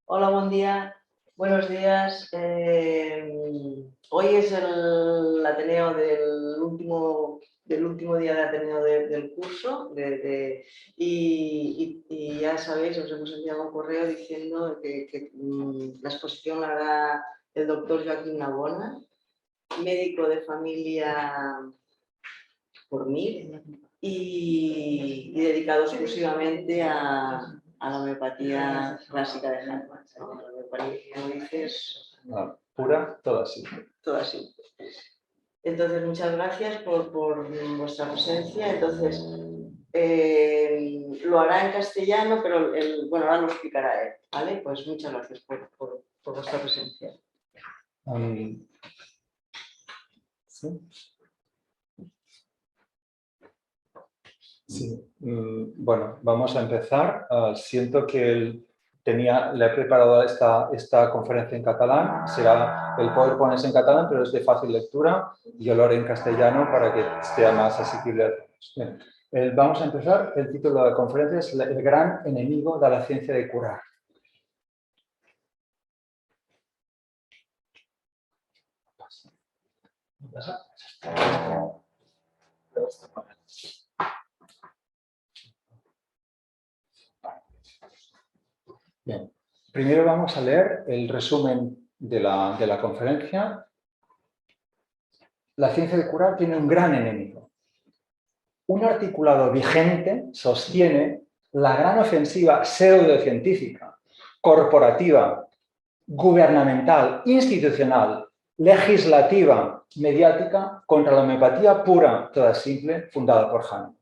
Hola, buen día. Buenos días. Hoy es el Ateneo del último día de Ateneo del curso y ya sabéis, os hemos enviado un correo diciendo que la exposición la hará el doctor Joaquín Navona, médico de familia por MIR y dedicado exclusivamente a la homeopatía clásica de Hahnemann. La homeopatía, como dices, pura, toda simple. Toda simple. Entonces, muchas gracias por vuestra presencia. Entonces, lo hará en castellano, pero bueno, ahora lo explicará él, ¿vale? Pues muchas gracias por vuestra presencia. ¿Sí? Sí. Bueno, vamos a empezar. Siento que le he preparado esta conferencia en catalán. El PowerPoint es en catalán, pero es de fácil lectura. Yo lo haré en castellano para que sea más asequible a todos. Bien. Vamos a empezar. El título de la conferencia es El gran enemigo de la ciencia de curar. Bien, primero vamos a leer el resumen de la conferencia. La ciencia de curar tiene un gran enemigo. Un articulado vigente sostiene la gran ofensiva pseudocientífica, corporativa, gubernamental, institucional, legislativa, mediática, contra la homeopatía pura, toda simple, fundada por Hahnemann.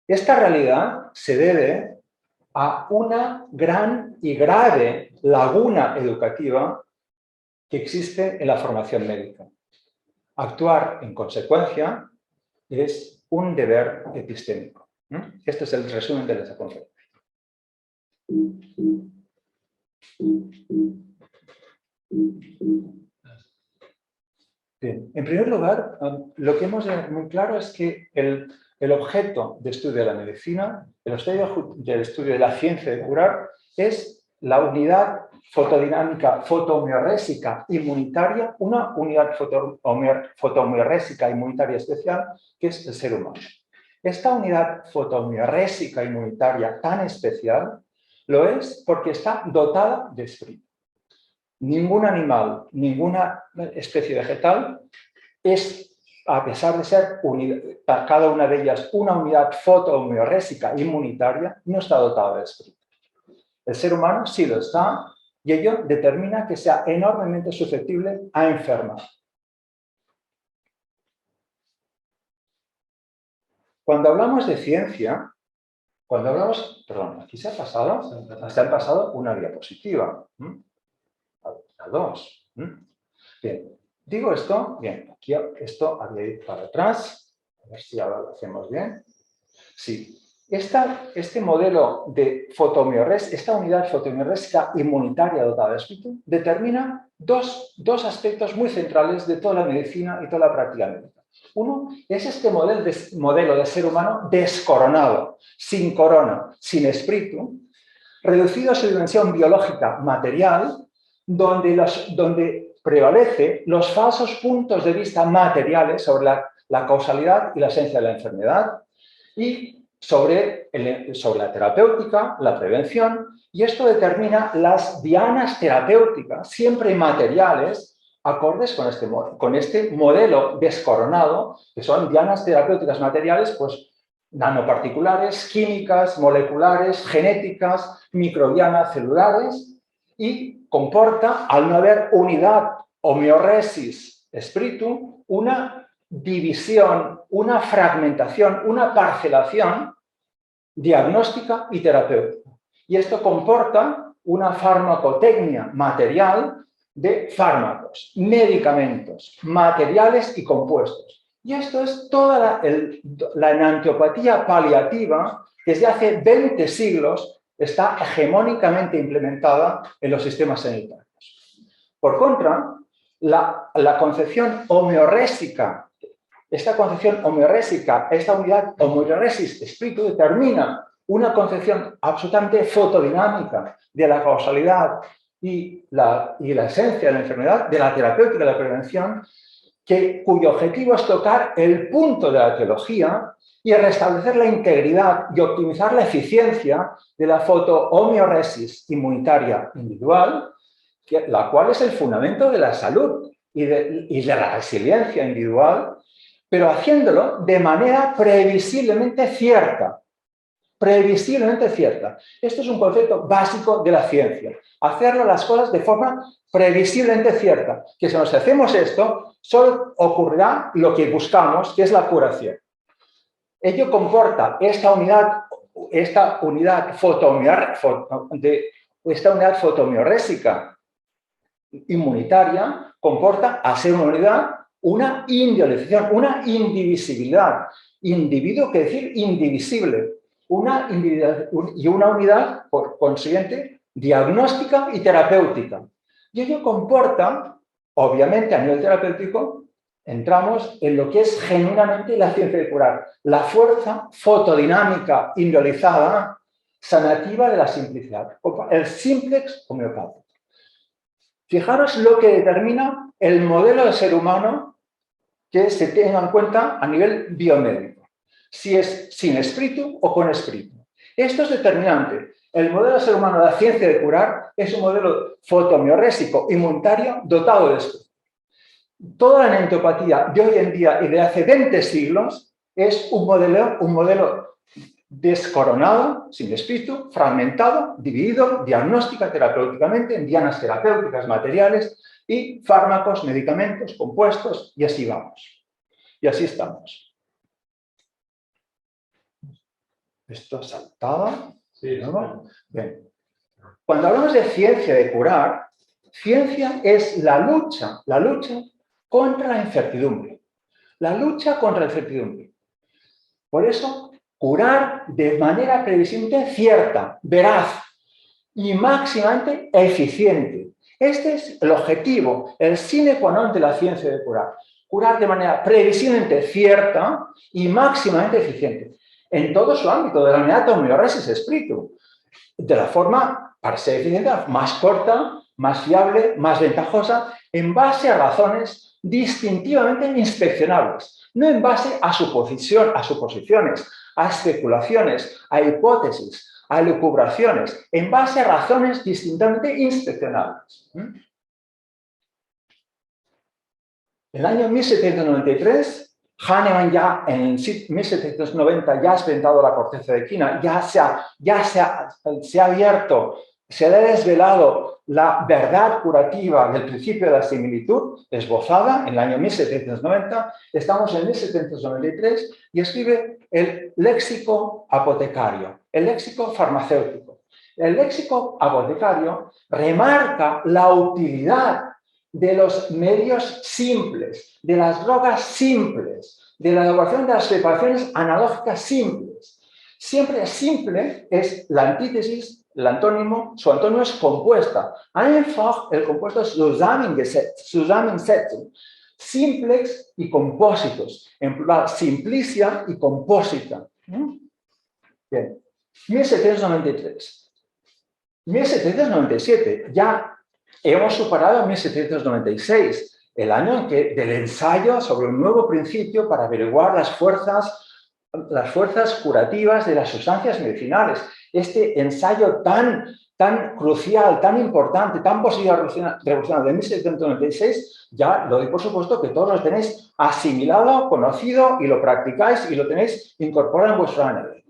Esta realidad se debe a una gran y grave laguna educativa que existe en la formación médica. Actuar en consecuencia es un deber epistémico. Este es el resumen de esta conferencia. Bien. En primer lugar, lo que hemos de ver muy claro es que el objeto de estudio de la medicina, el estudio de la ciencia de curar, es la unidad fotodinámica fotohomeorésica inmunitaria, una unidad fotohomeorésica inmunitaria especial, que es el ser humano. Esta unidad fotohomeorésica inmunitaria tan especial lo es porque está dotada de espíritu. Ningún animal, ninguna especie vegetal es, a pesar de ser cada una de ellas una unidad fotohomeorésica inmunitaria, no está dotada de espíritu. El ser humano sí lo está y ello determina que sea enormemente susceptible a enfermar. Cuando hablamos de ciencia, perdón, aquí se ha pasado una diapositiva. A dos. Bien, digo esto, bien, aquí esto había ido para atrás, a ver si ahora lo hacemos bien. Sí, este modelo de esta unidad fotohomeorésica inmunitaria dotada de espíritu, determina dos aspectos muy centrales de toda la medicina y toda la práctica médica. Uno es este modelo de ser humano descoronado, sin corona, sin espíritu, reducido a su dimensión biológica material, donde prevalece los falsos puntos de vista materiales sobre la causalidad y la esencia de la enfermedad y sobre la terapéutica, la prevención, y esto determina las dianas terapéuticas, siempre materiales, acordes con este modelo descoronado, que son dianas terapéuticas materiales, pues nanoparticulares, químicas, moleculares, genéticas, microbianas, celulares, y comporta, al no haber unidad homeoresis espíritu, una división, una fragmentación, una parcelación diagnóstica y terapéutica. Y esto comporta una farmacotecnia material de fármacos, medicamentos, materiales y compuestos. Y esto es toda la enantiopatía paliativa que desde hace 20 siglos está hegemónicamente implementada en los sistemas sanitarios. Por contra, la concepción homeorésica, esta unidad homeoresis espíritu determina una concepción absolutamente fotodinámica de la causalidad y la esencia de la enfermedad, de la terapéutica de la prevención, cuyo objetivo es tocar el punto de la teología y restablecer la integridad y optimizar la eficiencia de la fotohomeoresis inmunitaria individual, la cual es el fundamento de la salud y de la resiliencia individual, pero haciéndolo de manera previsiblemente cierta. Previsiblemente cierta. Esto es un concepto básico de la ciencia. Hacerlo las cosas de forma previsiblemente cierta. Que si nos hacemos esto, solo ocurrirá lo que buscamos, que es la curación. Ello comporta esta unidad fotohomeorésica inmunitaria, comporta, a ser una unidad, una individualización, una indivisibilidad. Individuo quiere decir indivisible. Y una unidad, por consiguiente, diagnóstica y terapéutica. Y ello comporta, obviamente, a nivel terapéutico, entramos en lo que es genuinamente la ciencia de curar, la fuerza fotodinámica individualizada, sanativa de la simplicidad, el simplex homeopático. Fijaros lo que determina el modelo de ser humano que se tenga en cuenta a nivel biomédico. Si es sin espíritu o con espíritu. Esto es determinante. El modelo de ser humano de la ciencia de curar es un modelo fotohomeorésico inmunitario dotado de espíritu. Toda la neutropatía de hoy en día y de hace 20 siglos es un modelo descoronado, sin espíritu, fragmentado, dividido, diagnóstica terapéuticamente en dianas terapéuticas materiales y fármacos, medicamentos, compuestos, y así vamos. Y así estamos. Esto saltaba. Sí, ¿No? Bien. Cuando hablamos de ciencia de curar, ciencia es la lucha contra la incertidumbre. La lucha contra la incertidumbre. Por eso, curar de manera previsiblemente cierta, veraz y máximamente eficiente. Este es el objetivo, el sine qua non de la ciencia de curar. Curar de manera previsiblemente cierta y máximamente eficiente. En todo su ámbito, de la unidad homeoresis espíritu, de la forma, para ser eficiente, más corta, más fiable, más ventajosa, en base a razones distintivamente inspeccionables, no en base a suposiciones, a especulaciones, a hipótesis, a elucubraciones, en base a razones distintivamente inspeccionables. En el año 1793, Hahnemann ya en 1790 ya ha experimentado la corteza de quina, se ha abierto, se ha desvelado la verdad curativa del principio de la similitud, esbozada en el año 1790, estamos en 1793 y escribe el léxico apotecario, el léxico farmacéutico. El léxico apotecario remarca la utilidad de los medios simples, de las drogas simples, de la elaboración de las preparaciones analógicas simples. Siempre simple es la antítesis, el antónimo, su antónimo es compuesta. Einfach, el compuesto es Zusammensetzung. Simplex y compósitos, en plural, simplicia y compósita. Bien, 1793. 1797, ya hemos superado 1796, el año en que del ensayo sobre un nuevo principio para averiguar las fuerzas curativas de las sustancias medicinales. Este ensayo tan crucial, tan importante, tan revolucionario de 1796, ya lo doy por supuesto que todos lo tenéis asimilado, conocido y lo practicáis y lo tenéis incorporado en vuestro ADN.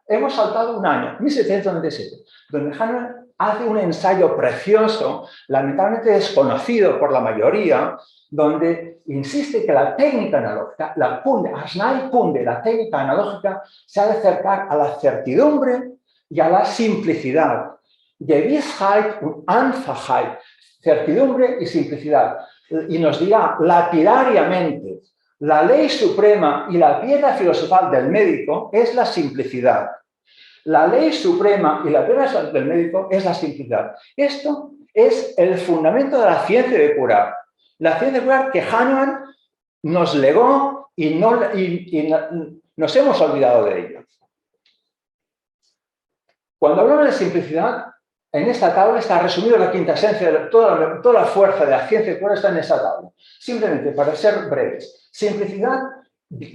Hemos saltado un año, 1797, donde Hahnemann hace un ensayo precioso, lamentablemente desconocido por la mayoría, donde insiste que la técnica analógica, la técnica analógica, se ha de acercar a la certidumbre y a la simplicidad. Gewissheit und Einfachheit, certidumbre y simplicidad. Y nos dirá lapidariamente, la ley suprema y la piedra filosofal del médico es la simplicidad. La ley suprema y la piedra filosofal del médico es la simplicidad. Esto es el fundamento de la ciencia de curar. La ciencia de curar que Hahnemann nos legó y nos hemos olvidado de ello. Cuando hablamos de simplicidad, en esta tabla está resumida la quinta esencia de toda la fuerza de la ciencia que está en esa tabla. Simplemente, para ser breves, simplicidad,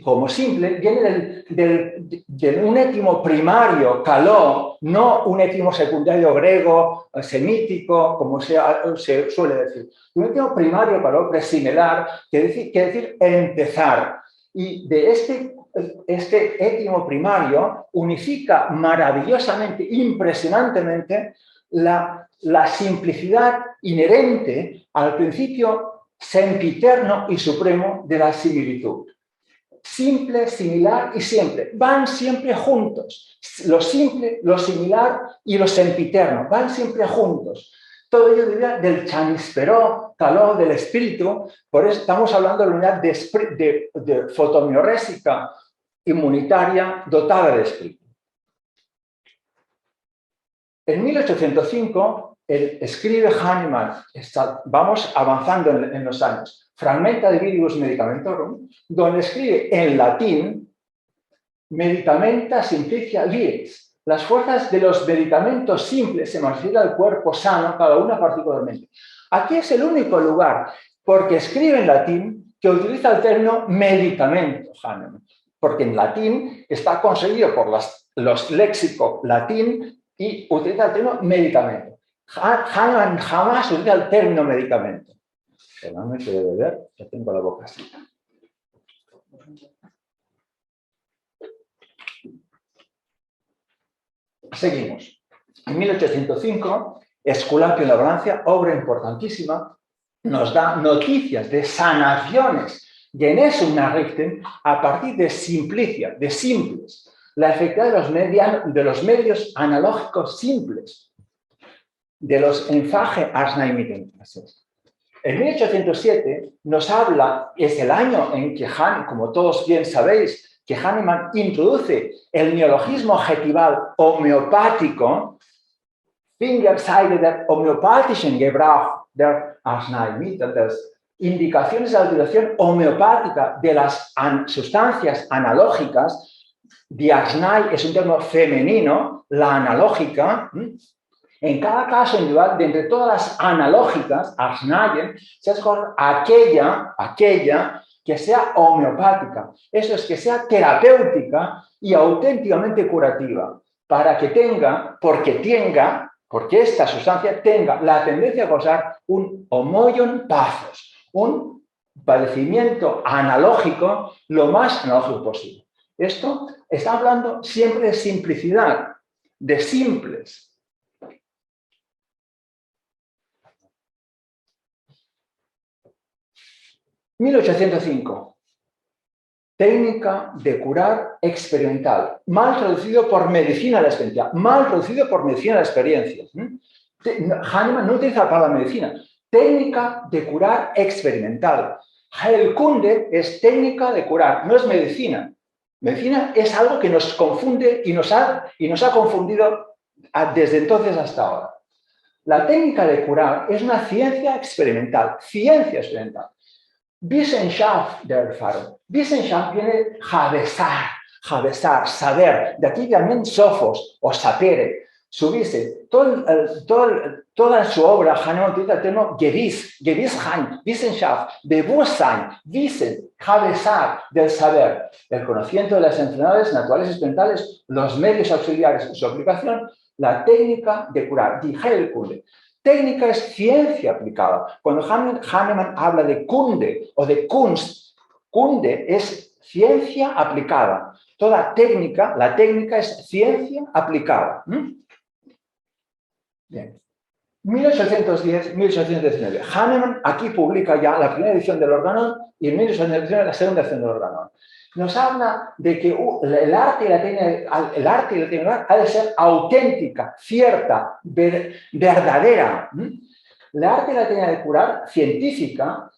como simple, viene de un étimo primario, kaló, no un étimo secundario griego, semítico, como se suele decir. Un étimo primario, kaló, presimilar, que decir empezar. Y de este étimo primario unifica maravillosamente, impresionantemente, la simplicidad inherente al principio sempiterno y supremo de la similitud. Simple, similar y siempre. Van siempre juntos. Lo simple, lo similar y lo sempiterno. Van siempre juntos. Todo ello deriva del chanisperó, calor del espíritu. Por eso estamos hablando de la unidad de fotomiorésica inmunitaria dotada de espíritu. En 1805 escribe Hahnemann, vamos avanzando en los años, Fragmenta de Viribus Medicamentorum, donde escribe en latín Medicamenta simplicia viris. Las fuerzas de los medicamentos simples se manifiestan al cuerpo sano, cada una particularmente. Aquí es el único lugar, porque escribe en latín, que utiliza el término medicamento, Hahnemann, porque en latín está conseguido por los léxicos latín y utiliza el término medicamento. Hahnemann jamás utiliza el término medicamento. Perdóname que debe ver, ya tengo la boca así. Seguimos. En 1805, Esculapio en la Francia, obra importantísima, nos da noticias de sanaciones de Genesum Nachrichten a partir de simplicia, de simples. La efectividad de los medios analógicos simples, de los Enfage Arzneimittel. En 1807 nos habla, es el año en que Hahnemann, como todos bien sabéis, que Hahnemann introduce el neologismo adjetival homeopático, Fingerseite der homöopathischen Gebrauch der Arzneimittel, das indicaciones de la utilización homeopática de las sustancias analógicas. Die Arznei es un término femenino, la analógica. En cada caso individual, de entre todas las analógicas, Arznaien, se escoge aquella que sea homeopática. Eso es, que sea terapéutica y auténticamente curativa, para que tenga, porque esta sustancia tenga la tendencia a causar un homoion pathos, un padecimiento analógico lo más analógico posible. Esto está hablando siempre de simplicidad, de simples. «1805. Técnica de curar experimental». Mal traducido por medicina de la experiencia. Mal traducido por medicina de la experiencia. Hahnemann no utiliza la palabra medicina. Técnica de curar experimental. Heilkunde es técnica de curar, no es medicina. Medicina es algo que nos confunde y nos ha confundido desde entonces hasta ahora. La técnica de curar es una ciencia experimental. Ciencia experimental. Wissenschaft der Erfahrung. Wissenschaft viene Havesar, saber. De aquí también Sophos o sapere. Subirse. Toda su obra, Hahnemann utiliza el término Gewissheit, Wissenschaft, Bewusstsein, Wissen, Havesar, del saber. El conocimiento de las enfermedades naturales y experimentales, los medios auxiliares y su aplicación, la técnica de curar, die Heilkunde. Técnica es ciencia aplicada. Cuando Hahnemann habla de Kunde o de Kunst, Kunde es ciencia aplicada. Toda técnica, la técnica es ciencia aplicada. Bien. 1810, 1819. Hahnemann aquí publica ya la primera edición del Organon y en 1819 la segunda edición del Organon. Nos habla de que el arte y la técnica ha de ser auténtica, cierta, verdadera. El arte y la técnica de curar, científica,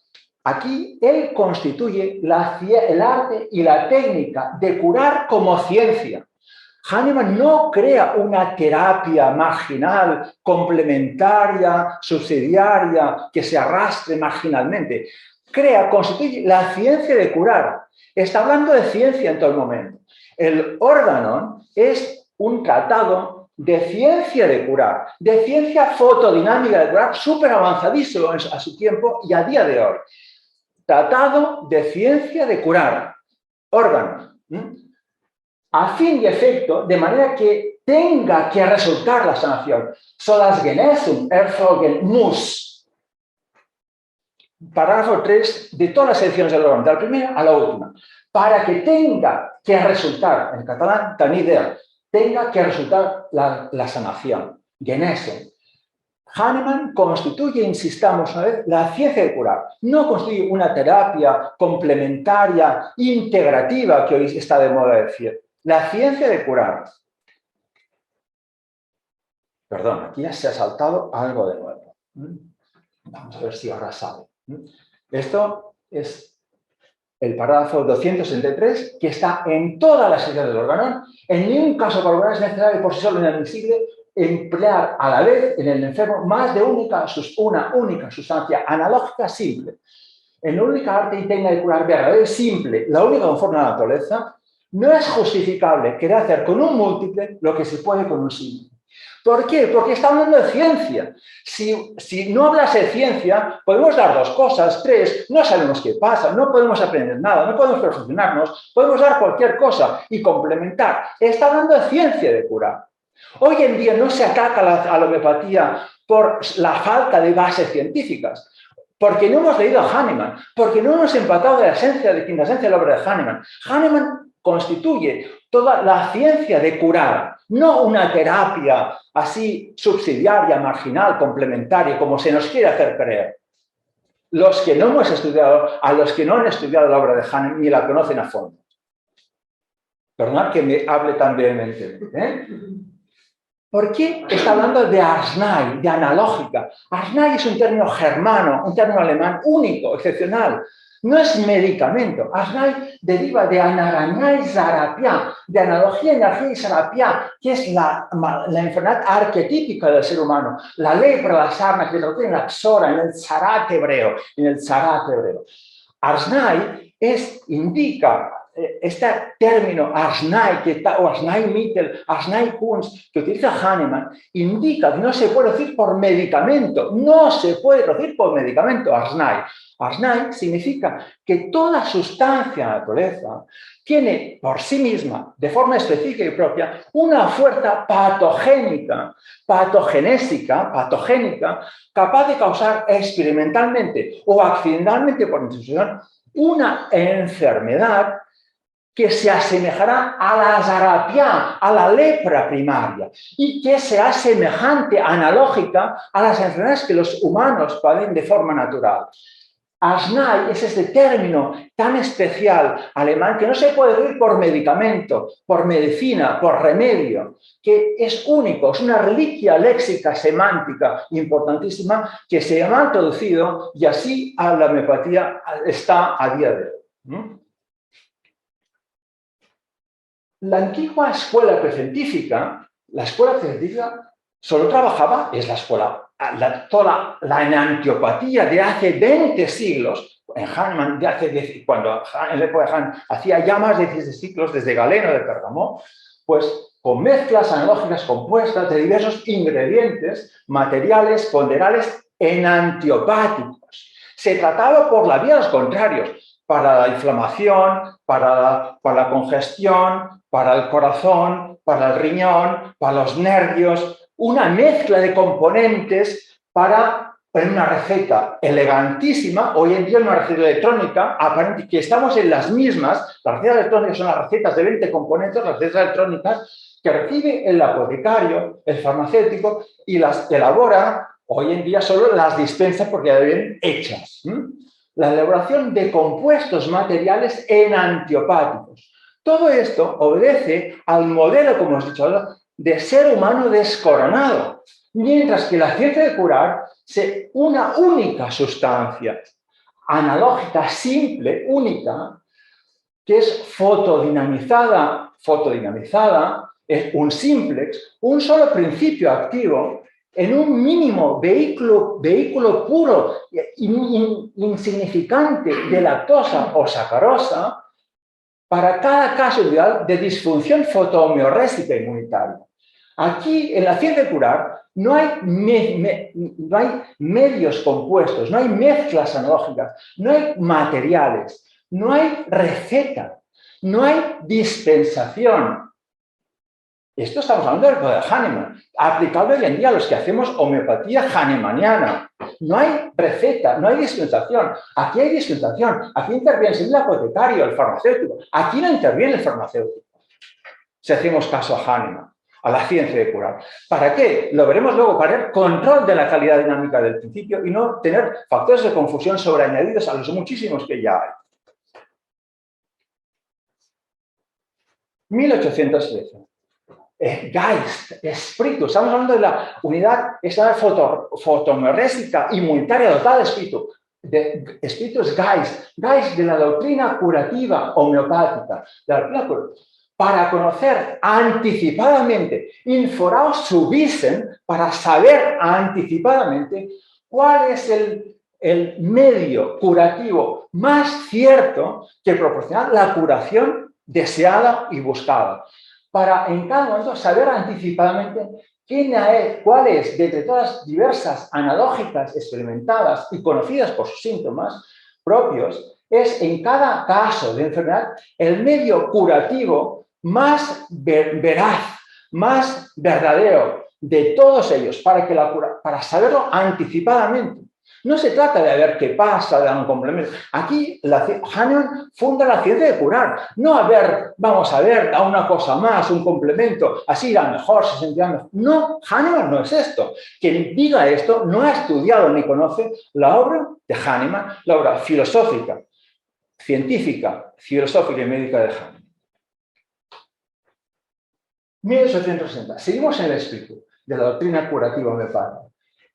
aquí él constituye el arte y la técnica de curar como ciencia. Hahnemann no crea una terapia marginal, complementaria, subsidiaria, que se arrastre marginalmente. Constituye la ciencia de curar. Está hablando de ciencia en todo el momento. El Organon es un tratado de ciencia de curar, de ciencia fotodinámica de curar, súper avanzadísimo a su tiempo y a día de hoy. Tratado de ciencia de curar órganos, a fin y efecto, de manera que tenga que resultar la sanación. Solas genesum erfolgen muss. Parágrafo 3 de todas las secciones del órgano, de la primera a la última. Para que tenga que resultar, en catalán, tan idea, tenga que resultar la sanación. Genesum. Hahnemann constituye, insistamos una vez, la ciencia de curar. No constituye una terapia complementaria, integrativa, que hoy está de moda decir. La ciencia de curar. Perdón, aquí ya se ha saltado algo de nuevo. Vamos a ver si ahora sale. Esto es el parágrafo 263, que está en todas las secciones del órgano. En ningún caso particular es necesario por sí solo inadmisible emplear a la vez en el enfermo más de una única sustancia analógica simple. En la única arte y técnica de curar verdadera y simple, la única conforme a la naturaleza, no es justificable querer hacer con un múltiple lo que se puede con un simple. ¿Por qué? Porque está hablando de ciencia. Si no hablase de ciencia, podemos dar dos cosas, tres, no sabemos qué pasa, no podemos aprender nada, no podemos perfeccionarnos, podemos dar cualquier cosa y complementar. Está hablando de ciencia de curar. Hoy en día no se ataca a la homeopatía por la falta de bases científicas, porque no hemos leído a Hahnemann, porque no hemos empatado de la esencia de la obra de Hahnemann. Hahnemann constituye toda la ciencia de curar, no una terapia así subsidiaria, marginal, complementaria, como se nos quiere hacer creer. Los que no hemos estudiado, a los que no han estudiado la obra de Hahnemann ni la conocen a fondo. Perdonad que me hable tan vehementemente, ¿Por qué está hablando de Arznei, de analógica? Arznei es un término germano, un término alemán único, excepcional. No es medicamento. Arznei deriva de anaraña y zarapia, de analogía, energía y zarapia, que es la enfermedad arquetípica del ser humano. La lepra, la sarna, que lo tiene en la psora, en el zarat hebreo. Arznei indica este término Arznei o Arzneimittel, Arzneikunst, que utiliza Hahnemann, indica que no se puede decir por medicamento, no se puede decir por medicamento Arznei. Arznei significa que toda sustancia de la naturaleza tiene por sí misma, de forma específica y propia, una fuerza patogénica, capaz de causar experimentalmente o accidentalmente por intuición una enfermedad que se asemejará a la zarapia, a la lepra primaria, y que será semejante, analógica, a las enfermedades que los humanos padecen de forma natural. Arznei es este término tan especial alemán que no se puede decir por medicamento, por medicina, por remedio, que es único, es una reliquia léxica, semántica importantísima que se ha introducido y así a la homeopatía está a día de hoy. La antigua escuela precientífica, solo trabajaba, es la escuela, toda la enantiopatía de hace 20 siglos, en Hahnemann, cuando en la época de Hahnemann hacía ya más de 16 siglos, desde Galeno de Pergamó, pues con mezclas analógicas compuestas de diversos ingredientes, materiales, ponderales, enantiopáticos. Se trataba por la vía de los contrarios, para la inflamación, para la congestión, para el corazón, para el riñón, para los nervios, una mezcla de componentes para una receta elegantísima, hoy en día una receta electrónica, aparente que estamos en las mismas, las recetas electrónicas son las recetas de 20 componentes, las recetas electrónicas que recibe el apotecario, el farmacéutico y las elabora, hoy en día solo las dispensa porque ya vienen hechas. La elaboración de compuestos materiales enantiopáticos. Todo esto obedece al modelo, como hemos dicho ahora, de ser humano descoronado, mientras que la ciencia de curar es una única sustancia analógica, simple, única, que es fotodinamizada, es un simplex, un solo principio activo en un mínimo vehículo puro, insignificante de lactosa o sacarosa, para cada caso ideal de disfunción fotohomeorésica inmunitaria. Aquí, en la ciencia de curar, no hay medios compuestos, no hay mezclas analógicas, no hay materiales, no hay receta, no hay dispensación. Esto estamos hablando del poder Hahnemann, aplicable hoy en día a los que hacemos homeopatía hahnemanniana. No hay receta, no hay dispensación. Aquí hay dispensación. Aquí interviene el apotecario, el farmacéutico. Aquí no interviene el farmacéutico. Si hacemos caso a Hahnemann, a la ciencia de curar. ¿Para qué? Lo veremos luego, para tener control de la calidad dinámica del principio y no tener factores de confusión sobreañadidos a los muchísimos que ya hay. 1813. Geist, espíritu. Estamos hablando de la unidad esa fotomerésica inmunitaria dotada de espíritu. Espíritu es Geist. Geist de la doctrina curativa homeopática. Para conocer anticipadamente, inforaos subisen, para saber anticipadamente cuál es el medio curativo más cierto que proporciona la curación deseada y buscada. Para en cada momento saber anticipadamente cuál es, de entre todas las diversas analógicas experimentadas y conocidas por sus síntomas propios, es en cada caso de enfermedad el medio curativo más veraz, más verdadero de todos ellos, para saberlo anticipadamente. No se trata de ver qué pasa, de dar un complemento. Aquí Hahnemann funda la ciencia de curar. No vamos a ver, da una cosa más, un complemento, así irá mejor, se sentirá mejor. No, Hahnemann no es esto. Quien diga esto no ha estudiado ni conoce la obra de Hahnemann, la obra filosófica, científica, filosófica y médica de Hahnemann. 1860. Seguimos en el espíritu de la doctrina curativa homeopática.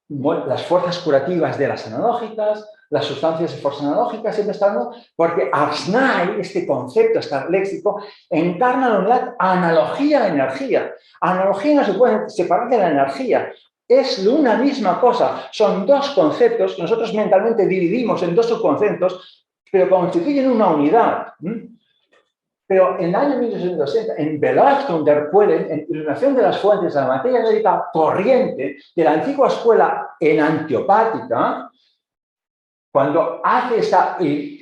Las fuerzas curativas de las analógicas, las sustancias de fuerzas analógicas, siempre están, porque Arznei, este concepto, este léxico, encarna la unidad analogía-energía. Analogía no se puede separar de la energía. Es una misma cosa. Son dos conceptos que nosotros mentalmente dividimos en dos subconceptos, pero constituyen una unidad. Pero en el año 1860, en Belastung der Quellen, en Iluminación de las Fuentes de la Materia Médica Corriente, de la antigua escuela enantiopática, cuando hace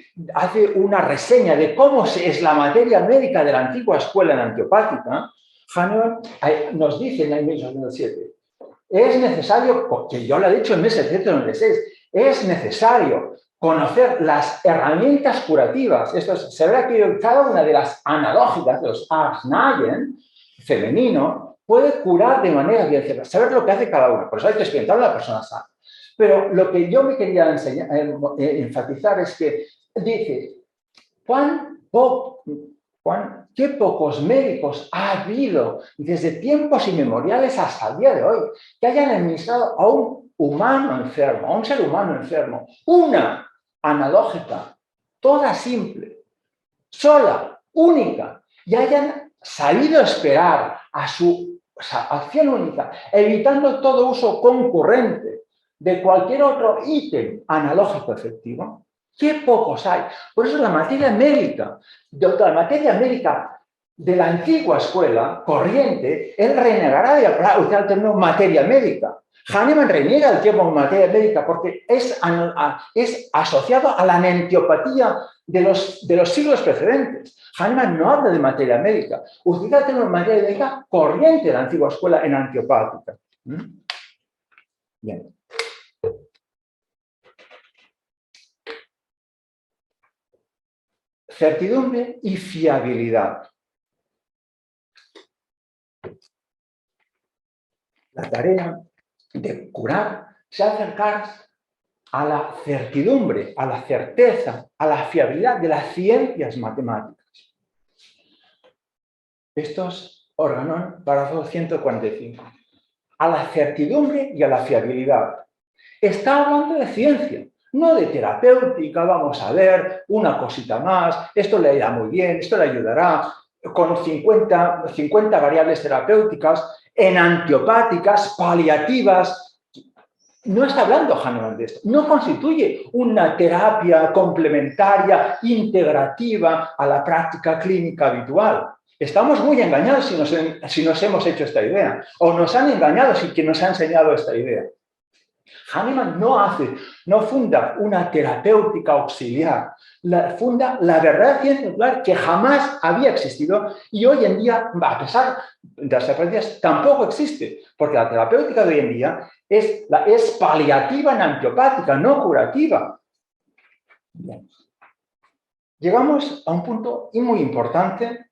una reseña de cómo es la materia médica de la antigua escuela enantiopática, Hahnemann nos dice en el año 1807, es necesario, que yo lo he dicho en 1796, es necesario conocer las herramientas curativas. Esto se verá que cada una de las analógicas, de los Arznaien, femenino, puede curar de manera bien, saber lo que hace cada una. Por eso hay que experimentar a la persona sana. Pero lo que yo me quería enfatizar es que dice, qué pocos médicos ha habido desde tiempos inmemoriales hasta el día de hoy que hayan administrado a un humano enfermo, a un ser humano enfermo, una analógica, toda simple, sola, única, y hayan sabido esperar a su acción única, evitando todo uso concurrente de cualquier otro ítem analógico efectivo. ¡Qué pocos hay! Por eso la materia médica de la antigua escuela corriente, él renegará de usar el término materia médica. Hahnemann reniega el término materia médica porque es asociado a la enantiopatía de los siglos precedentes. Hahnemann no habla de materia médica, utiliza el término materia médica corriente de la antigua escuela enantiopática. Bien. Certidumbre y fiabilidad. La tarea de curar se acercar a la certidumbre, a la certeza, a la fiabilidad de las ciencias matemáticas. Esto es Organon, párrafo 145. A la certidumbre y a la fiabilidad. Está hablando de ciencia, no de terapéutica. Vamos a ver una cosita más, esto le irá muy bien, esto le ayudará, con 50 variables terapéuticas, enantiopáticas, paliativas. No está hablando Hahnemann de esto. No constituye una terapia complementaria, integrativa a la práctica clínica habitual. Estamos muy engañados si nos hemos hecho esta idea, o nos han engañado si quien nos ha enseñado esta idea. Hahnemann no funda una terapéutica auxiliar, funda la verdadera ciencia natural que jamás había existido y hoy en día, a pesar de las apariencias, tampoco existe, porque la terapéutica de hoy en día es paliativa en antiopática, no curativa. Bien. Llegamos a un punto muy importante,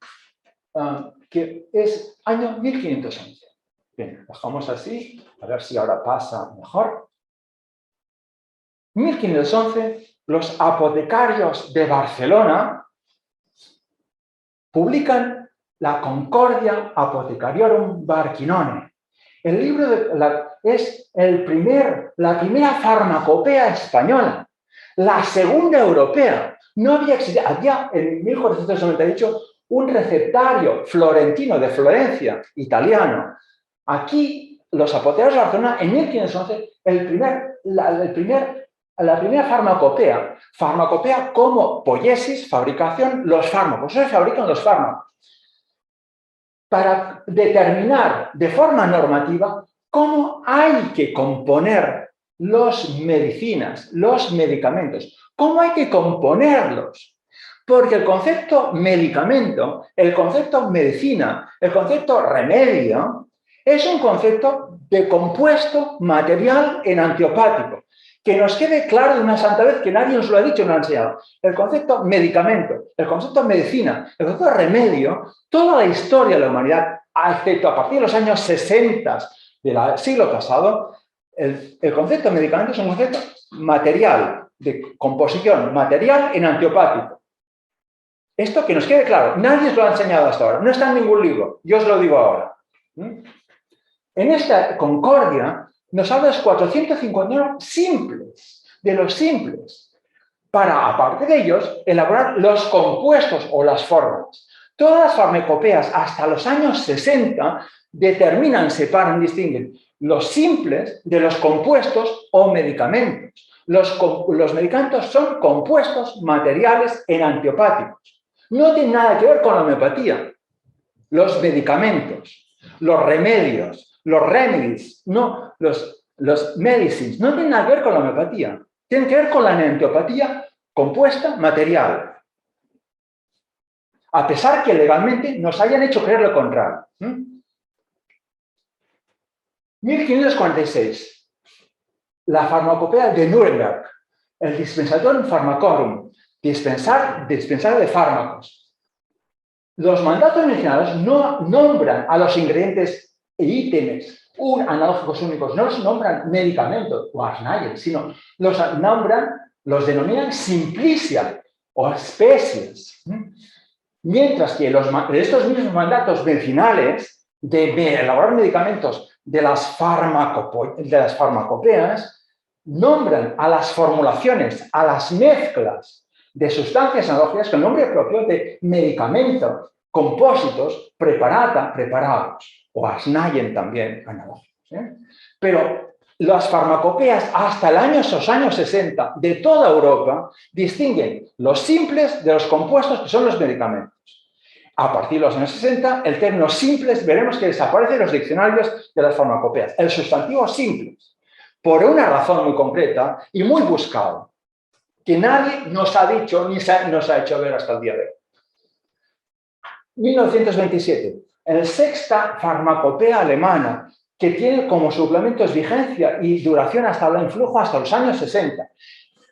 que es año 1511. Bien, bajamos así, a ver si ahora pasa mejor. 1511, los apotecarios de Barcelona publican la Concordia Apothecariorum Barquinone. El libro es la primera farmacopea española, la segunda europea. No había existido, había en 1498 un receptario florentino de Florencia, italiano. Aquí, los apotecarios de Barcelona, en 1511, la primera farmacopea como poiesis, fabricación, los fármacos. Se fabrican los fármacos para determinar de forma normativa cómo hay que componer las medicinas, los medicamentos, cómo hay que componerlos. Porque el concepto medicamento, el concepto medicina, el concepto remedio, es un concepto de compuesto material en antiopático. Que nos quede claro de una santa vez que nadie nos lo ha dicho y nos lo ha enseñado. El concepto medicamento, el concepto medicina, el concepto remedio, toda la historia de la humanidad, excepto a partir de los años 60 del siglo pasado, el concepto medicamento es un concepto material, de composición material en antiopático. Esto que nos quede claro, nadie os lo ha enseñado hasta ahora, no está en ningún libro, yo os lo digo ahora. En esta Concordia nos habla de los 451 simples, de los simples, para, aparte de ellos, elaborar los compuestos o las fórmulas. Todas las farmacopeas hasta los años 60 determinan, separan, distinguen los simples de los compuestos o medicamentos. Los medicamentos son compuestos materiales en antiopáticos. No tienen nada que ver con la homeopatía. Los medicamentos, los remedios, los remedies, no, los medicines, no tienen nada que ver con la homeopatía. Tienen que ver con la antiopatía compuesta material. A pesar que legalmente nos hayan hecho creer lo contrario. 1546. La farmacopea de Nuremberg. El Dispensatorum Pharmacorum. Dispensar de fármacos. Los mandatos medicinales no nombran a los ingredientes e ítems analógicos únicos, no los nombran medicamentos o arznayes, sino los denominan simplicia o especies. Mientras que estos mismos mandatos medicinales de elaborar medicamentos de las farmacopeas nombran a las formulaciones, a las mezclas de sustancias analógicas con nombre propio de medicamentos, compósitos, preparados, o asnayen también analógicos. Pero las farmacopeas hasta los años 60 de toda Europa distinguen los simples de los compuestos que son los medicamentos. A partir de los años 60, el término simples veremos que desaparece de los diccionarios de las farmacopeas. El sustantivo simples, por una razón muy concreta y muy buscada, que nadie nos ha dicho ni nos ha hecho ver hasta el día de hoy. 1927, el sexta farmacopea alemana, que tiene como suplementos vigencia y duración hasta el influjo hasta los años 60.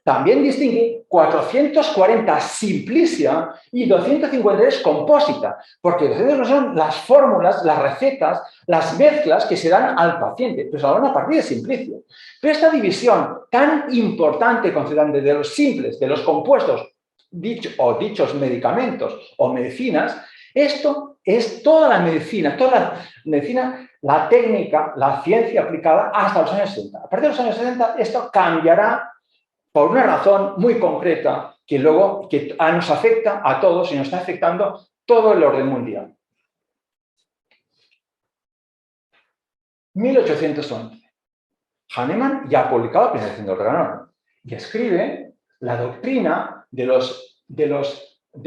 También distingue 440 simplicia y 253 compósita, porque 200 son las fórmulas, las recetas, las mezclas que se dan al paciente, pero se dan a partir de simplicia. Pero esta división tan importante considerando de los simples, de los compuestos, dichos medicamentos o medicinas, esto es toda la medicina, la técnica, la ciencia aplicada hasta los años 60. A partir de los años 60 esto cambiará por una razón muy concreta que luego nos afecta a todos y nos está afectando todo el orden mundial. 1811. Hahnemann ya ha publicado la Presentación del Organorum y escribe la doctrina de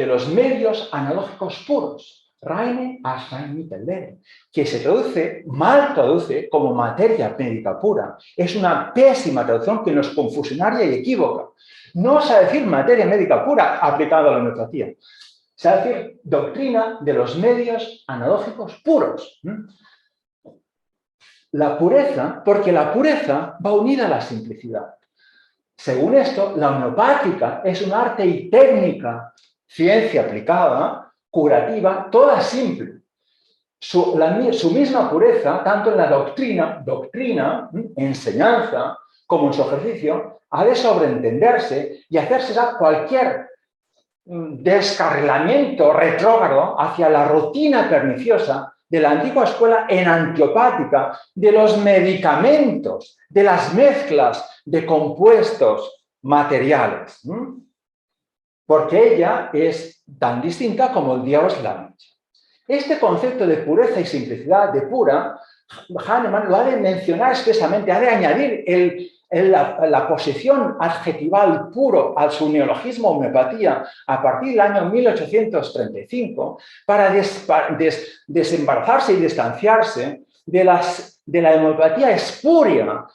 los medios analógicos puros. reine Arzneimittel, que se traduce, mal traduce, como materia médica pura. Es una pésima traducción que nos confusionaria y equívoca. No sabe decir materia médica pura aplicada a la homeopatía. Sabe decir doctrina de los medios analógicos puros. La pureza, porque la pureza va unida a la simplicidad. Según esto, la homeopática es un arte y técnica, ciencia aplicada, curativa, toda simple. Su misma pureza, tanto en la doctrina, enseñanza, como en su ejercicio, ha de sobreentenderse y hacerse cualquier descarrilamiento retrógrado hacia la rutina perniciosa de la antigua escuela enantiopática, de los medicamentos, de las mezclas de compuestos materiales. Porque ella es tan distinta como el diablo es la noche. Este concepto de pureza y simplicidad, de pura, Hahnemann lo ha de mencionar expresamente, ha de añadir la posición adjetival puro al su neologismo homeopatía a partir del año 1835 para desembarazarse y distanciarse de la homeopatía espuria,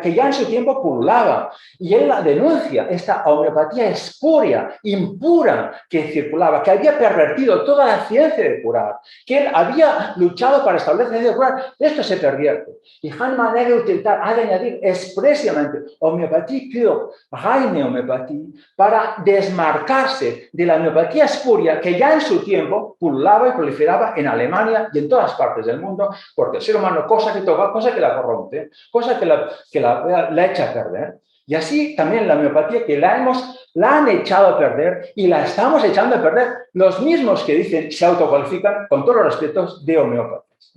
que ya en su tiempo pululaba. Y él la denuncia, esta homeopatía espuria, impura, que circulaba, que había pervertido toda la ciencia de curar, que él había luchado para establecer la ciencia de curar. Esto se pervierte. Y Hahnemann ha de añadir expresamente homeopatía pure, reine homeopatía, para desmarcarse de la homeopatía espuria que ya en su tiempo pululaba y proliferaba en Alemania y en todas partes del mundo, porque el ser humano, cosa que toca, cosa que la corrompe, cosa que la echa a perder. Y así también la homeopatía que la han echado a perder y la estamos echando a perder los mismos que dicen, se autocualifican, con todos los respetos, de homeópatas.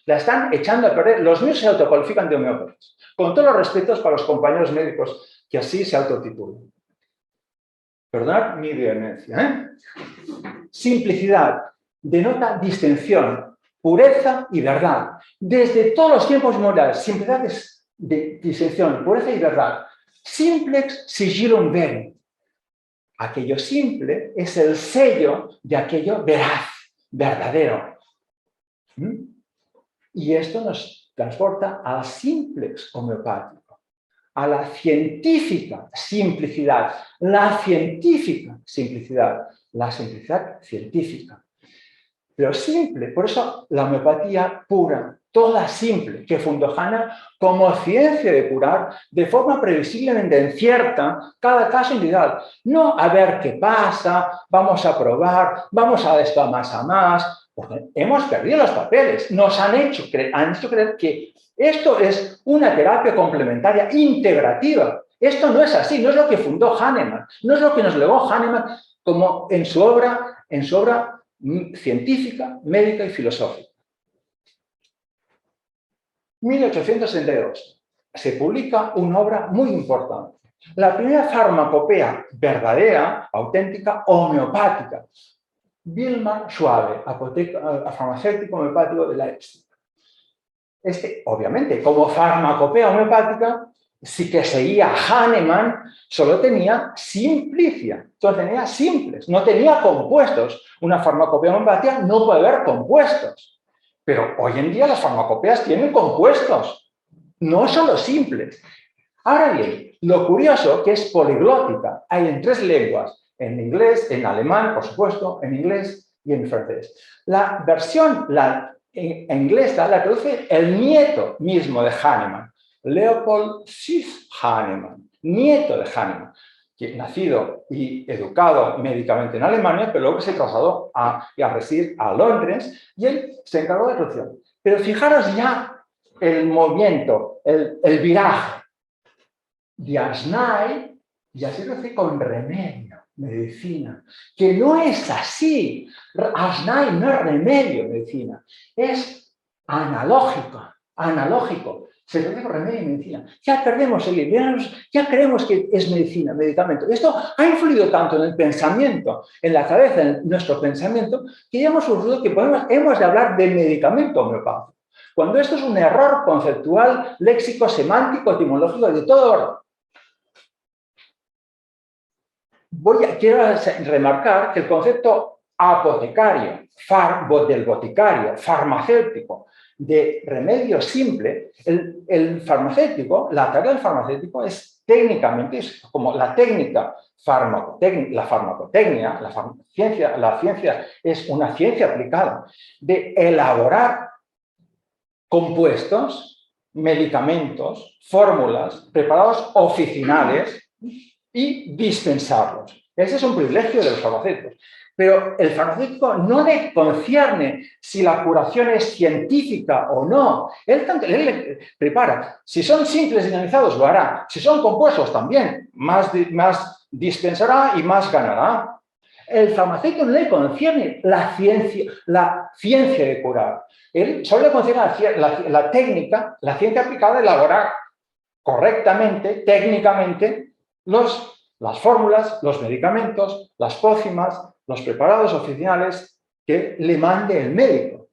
La están echando a perder los mismos que se autocualifican de homeópatas, con todos los respetos para los compañeros médicos que así se autotitulan. Perdonad mi vehemencia. Simplicidad denota distinción, pureza y verdad. Desde todos los tiempos inmemoriales, simplicidad es de distinción, pureza y verdad. Simplex sigillum veri. Aquello simple es el sello de aquello veraz, verdadero. Y esto nos transporta al simplex homeopático, a la científica simplicidad, la simplicidad científica. Pero simple, por eso la homeopatía pura, toda simple, que fundó Hahnemann como ciencia de curar de forma previsiblemente incierta cada caso individual. No a ver qué pasa, vamos a probar, vamos a esto a más, porque hemos perdido los papeles. Nos han hecho creer que esto es una terapia complementaria integrativa. Esto no es así, no es lo que fundó Hahnemann, no es lo que nos legó Hahnemann como en su obra científica, médica y filosófica. 1862 se publica una obra muy importante. La primera farmacopea verdadera, auténtica, homeopática. Wilhelm Schwabe, farmacéutico homeopático de Leipzig. Obviamente, como farmacopea homeopática, sí que seguía Hahnemann, solo tenía simplicia, solo tenía simples, no tenía compuestos. Una farmacopea homeopática no puede haber compuestos. Pero hoy en día las farmacopeas tienen compuestos, no solo simples. Ahora bien, lo curioso que es poliglótica, hay en 3 lenguas, en inglés, en alemán, por supuesto, en inglés y en francés. La versión inglesa la traduce el nieto mismo de Hahnemann, Leopold Schiff Hahnemann, nieto de Hahnemann, que nacido y educado médicamente en Alemania, pero luego se trasladó a residir a Londres y él se encargó de la traducción. Pero fijaros ya el movimiento, el viraje. Arznei ya se traduce con remedio, medicina, que no es así. Arznei no es remedio, medicina, es analógico. Se traduce con remedio y medicina. Ya perdemos el hilo, ya creemos que es medicina, medicamento. Esto ha influido tanto en el pensamiento, en la cabeza, en nuestro pensamiento, que ya hemos surgido que hemos de hablar de medicamento homeopático. Cuando esto es un error conceptual, léxico, semántico, etimológico, de todo orden. Quiero remarcar que el concepto apotecario, del boticario, farmacéutico, de remedio simple, el farmacéutico, la tarea del farmacéutico es técnicamente, es como la técnica la farmacotecnia, la ciencia es una ciencia aplicada de elaborar compuestos, medicamentos, fórmulas, preparados oficinales y dispensarlos. Ese es un privilegio de los farmacéuticos. Pero el farmacéutico no le concierne si la curación es científica o no. Él prepara. Si son simples y dinamizados, lo hará. Si son compuestos, también. Más dispensará y más ganará. El farmacéutico no le concierne la ciencia de curar. Él solo le concierne la técnica, la ciencia aplicada de elaborar correctamente, técnicamente, las fórmulas, los medicamentos, las pócimas, los preparados oficiales que le mande el médico.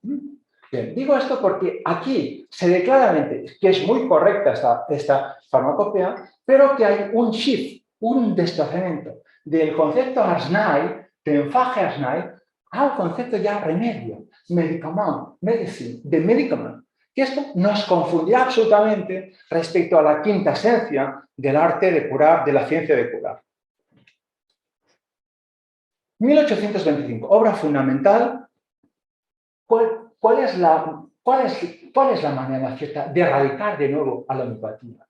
Bien, digo esto porque aquí se ve claramente que es muy correcta esta farmacopea, pero que hay un shift, un desplazamiento del concepto Arznei, de enfaje Arznei, al concepto ya remedio, medicament, medicine, de medicament. Y esto nos confundirá absolutamente respecto a la quinta esencia del arte de curar, de la ciencia de curar. 1825, obra fundamental. ¿Cuál es la manera cierta de erradicar de nuevo a la homeopatía?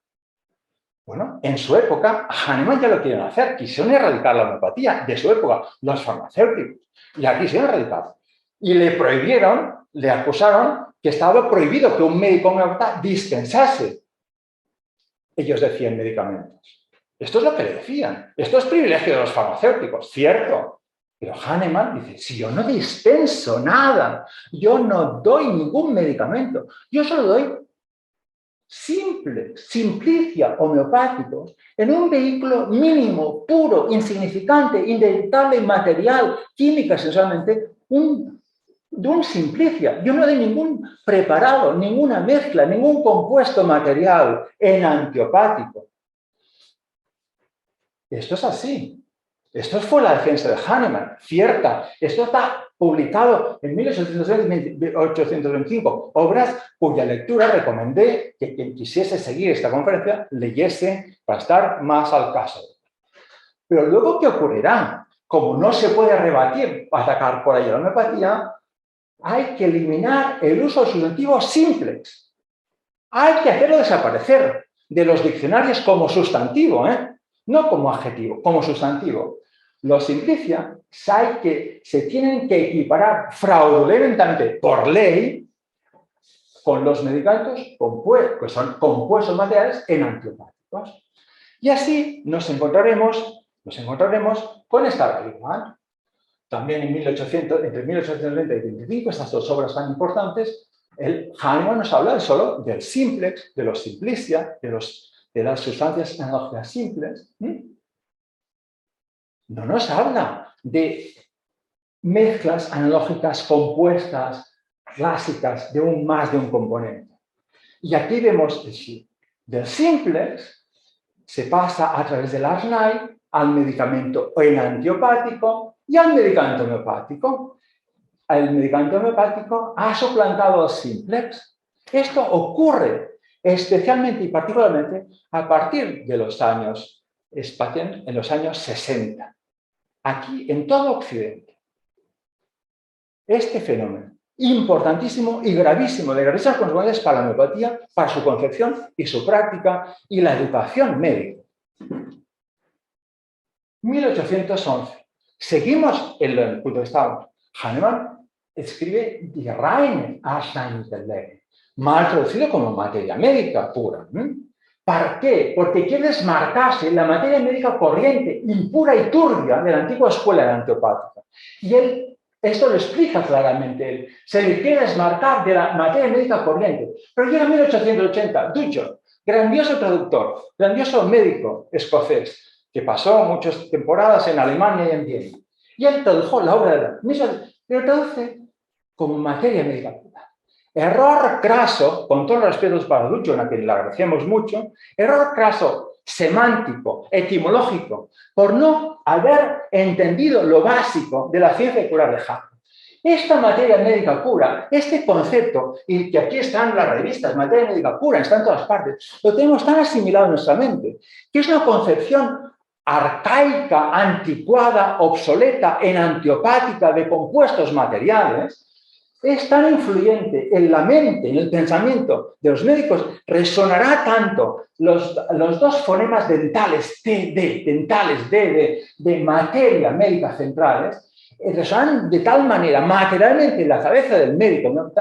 Bueno, en su época, Hahnemann ya lo quieren hacer, quisieron erradicar la homeopatía de su época, los farmacéuticos, ya quisieron erradicar. Y le prohibieron, le acusaron que estaba prohibido que un médico homeópata dispensase. Ellos decían medicamentos. Esto es lo que le decían. Esto es privilegio de los farmacéuticos, cierto. Pero Hahnemann dice, si yo no dispenso nada, yo no doy ningún medicamento, yo solo doy simplicia homeopáticos en un vehículo mínimo, puro, insignificante, indetectable, material, química, sensualmente, de un simplicia. Yo no doy ningún preparado, ninguna mezcla, ningún compuesto material en antiopático. Esto es así. Esto fue la defensa de Hahnemann, cierta. Esto está publicado en 1825, obras cuya lectura recomendé que quien quisiese seguir esta conferencia leyese para estar más al caso. Pero luego, ¿qué ocurrirá? Como no se puede rebatir, atacar por ahí la homeopatía, hay que eliminar el uso de sustantivos simples. Hay que hacerlo desaparecer de los diccionarios como sustantivo, no como adjetivo, como sustantivo. Los simplicia se tienen que equiparar fraudulentamente por ley con los medicamentos que son compuestos materiales en antiopáticos. Y así nos encontraremos con esta realidad. También entre 1830 y 1825, estas dos obras tan importantes, Hahnemann nos habla solo del simplex, de los simplicia, de las sustancias analógicas simples. No nos habla de mezclas analógicas compuestas, clásicas, de más de un componente. Y aquí vemos el shift. Del simplex se pasa a través del Arznei al medicamento en antiopático y al medicamento homeopático. El medicamento homeopático ha suplantado al simplex. Esto ocurre especialmente y particularmente a partir de los años 60. Aquí, en todo Occidente. Este fenómeno, importantísimo y gravísimo, de gravísimas consecuencias para la homeopatía, para su concepción y su práctica y la educación médica. 1811. Seguimos en el punto que estábamos. Hahnemann escribe Die reine Arzneimittel, mal traducido como materia médica pura. ¿Para qué? Porque quiere desmarcarse la materia médica corriente, impura y turbia de la antigua escuela de la antiopática. Y esto lo explica claramente él. Se le quiere desmarcar de la materia médica corriente. Pero llega en 1880, Duchamp, grandioso traductor, grandioso médico escocés, que pasó muchas temporadas en Alemania y en Viena. Y él tradujo la obra de la misma, pero traduce como materia médica pura. Error craso, con todos los respetos para Duchamp, a quien le agradecemos mucho, error craso semántico, etimológico, por no haber entendido lo básico de la ciencia de curar de Hahnemann. Esta materia médica pura, este concepto, y que aquí están las revistas, materia médica pura, está en todas partes, lo tenemos tan asimilado en nuestra mente, que es una concepción arcaica, anticuada, obsoleta, enantiopática de compuestos materiales, es tan influyente en la mente, en el pensamiento de los médicos, resonará tanto los dos fonemas dentales, de materia médica centrales, resonan de tal manera materialmente en la cabeza del médico, ¿no?,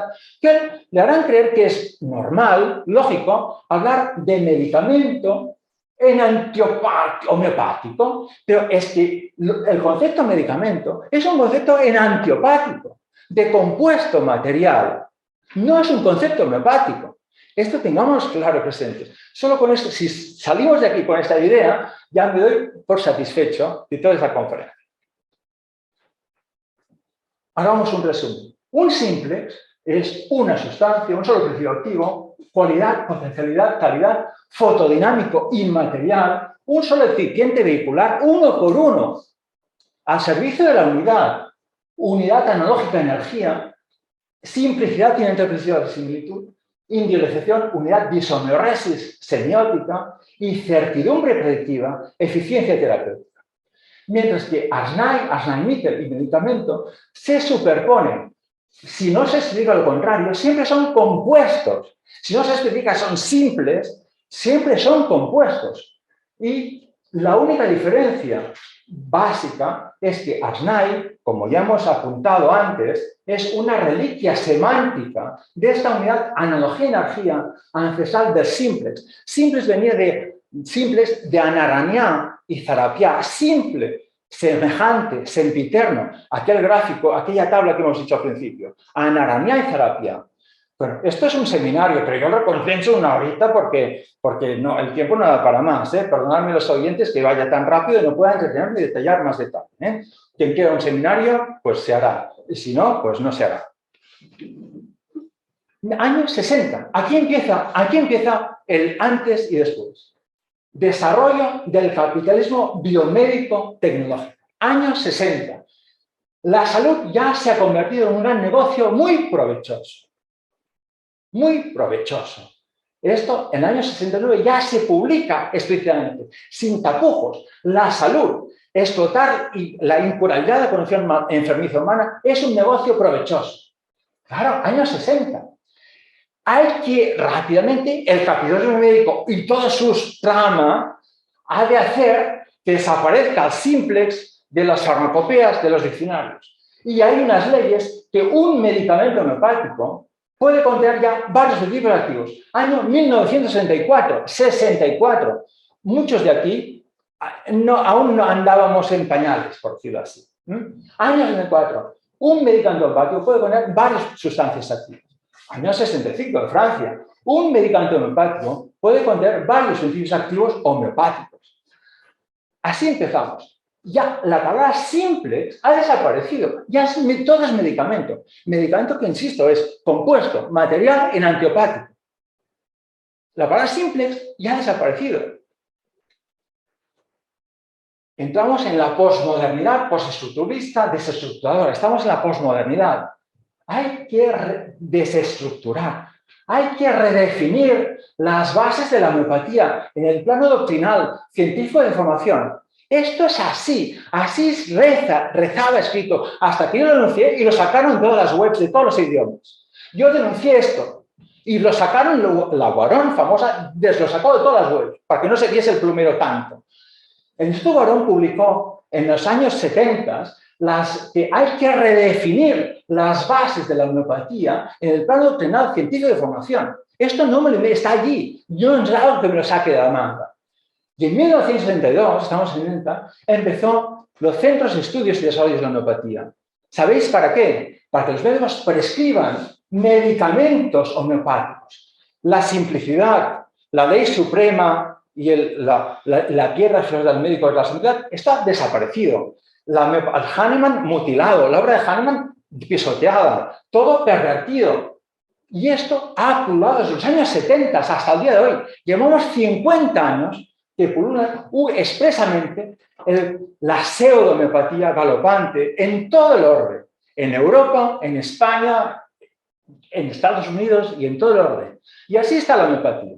que le harán creer que es normal, lógico, hablar de medicamento homeopático, pero es que el concepto medicamento es un concepto enantiopático, de compuesto material, no es un concepto homeopático. Esto tengamos claro presente. Solo con esto, si salimos de aquí con esta idea, ya me doy por satisfecho de toda esta conferencia. Hagamos un resumen. Un simplex es una sustancia, un solo principio activo, cualidad, potencialidad, calidad, fotodinámico, inmaterial, un solo excipiente vehicular, uno por uno, al servicio de la unidad analógica de energía, simplicidad tiene interpretación de similitud, individualización, unidad, disomeoresis semiótica y certidumbre predictiva, eficiencia terapéutica. Mientras que Arzneimittel y medicamento se superponen. Si no se explica lo contrario, siempre son compuestos. Si no se explica son simples, siempre son compuestos. Y la única diferencia básica es que Arznei, como ya hemos apuntado antes, es una reliquia semántica de esta unidad analogía-energía ancestral del simplex. Simplex venía de simples de Anarañá y Zarapiá, simple, semejante, sempiterno, aquel gráfico, aquella tabla que hemos dicho al principio, Anarañá y Zarapiá. Bueno, esto es un seminario, pero yo lo concenso una horita porque no, el tiempo no da para más. Perdonadme los oyentes que vaya tan rápido y no pueda entretenerme y detallar más detalles. Quien quiera un seminario, pues se hará. Y si no, pues no se hará. Años 60. Aquí empieza el antes y después. Desarrollo del capitalismo biomédico tecnológico. Años 60. La salud ya se ha convertido en un gran negocio muy provechoso. Muy provechoso. Esto en el año 69 ya se publica explícitamente, sin tapujos. La salud, explotar la incurabilidad de la condición enfermiza humana es un negocio provechoso. Claro, años 60. Hay que rápidamente, el capitalismo médico y todas sus tramas, ha de hacer que desaparezca el simplex de las farmacopeas de los diccionarios. Y hay unas leyes que un medicamento homeopático puede contener ya varios principios activos. Año 1964. Muchos de aquí aún no andábamos en pañales, por decirlo así. Año 64. Un medicamento homeopático puede contener varias sustancias activas. Año 65, en Francia. Un medicamento homeopático puede contener varios principios activos homeopáticos. Así empezamos. Ya la palabra simplex ha desaparecido. Ya todo es medicamento. Medicamento que, insisto, es compuesto, material enantiopático. La palabra simplex ya ha desaparecido. Entramos en la posmodernidad, postestructurista, desestructuradora. Estamos en la posmodernidad. Hay que desestructurar. Hay que redefinir las bases de la homeopatía en el plano doctrinal, científico de formación. Esto es así rezaba escrito, hasta que yo lo denuncié y lo sacaron todas las webs de todos los idiomas. Yo denuncié esto y lo sacaron, la Guarón famosa, lo sacó de todas las webs, para que no se viese el plumero tanto. El Instituto Guarón publicó en los años 70 que hay que redefinir las bases de la homeopatía en el plano doctrinal científico de formación. Esto no está allí, yo no es algo que me lo saque de la manga. Y en 1972, estamos en 90, empezó los Centros de Estudios y Desarrollo de la Homeopatía. ¿Sabéis para qué? Para que los médicos prescriban medicamentos homeopáticos. La simplicidad, la ley suprema y la piedra filosofal del médico de la sanidad está desaparecido. Hahnemann mutilado, la obra de Hahnemann pisoteada, todo pervertido. Y esto ha pululado desde los años 70 hasta el día de hoy. Llevamos 50 años que pululan expresamente la pseudo-homeopatía galopante en todo el orden, en Europa, en España, en Estados Unidos y en todo el orden. Y así está la homeopatía.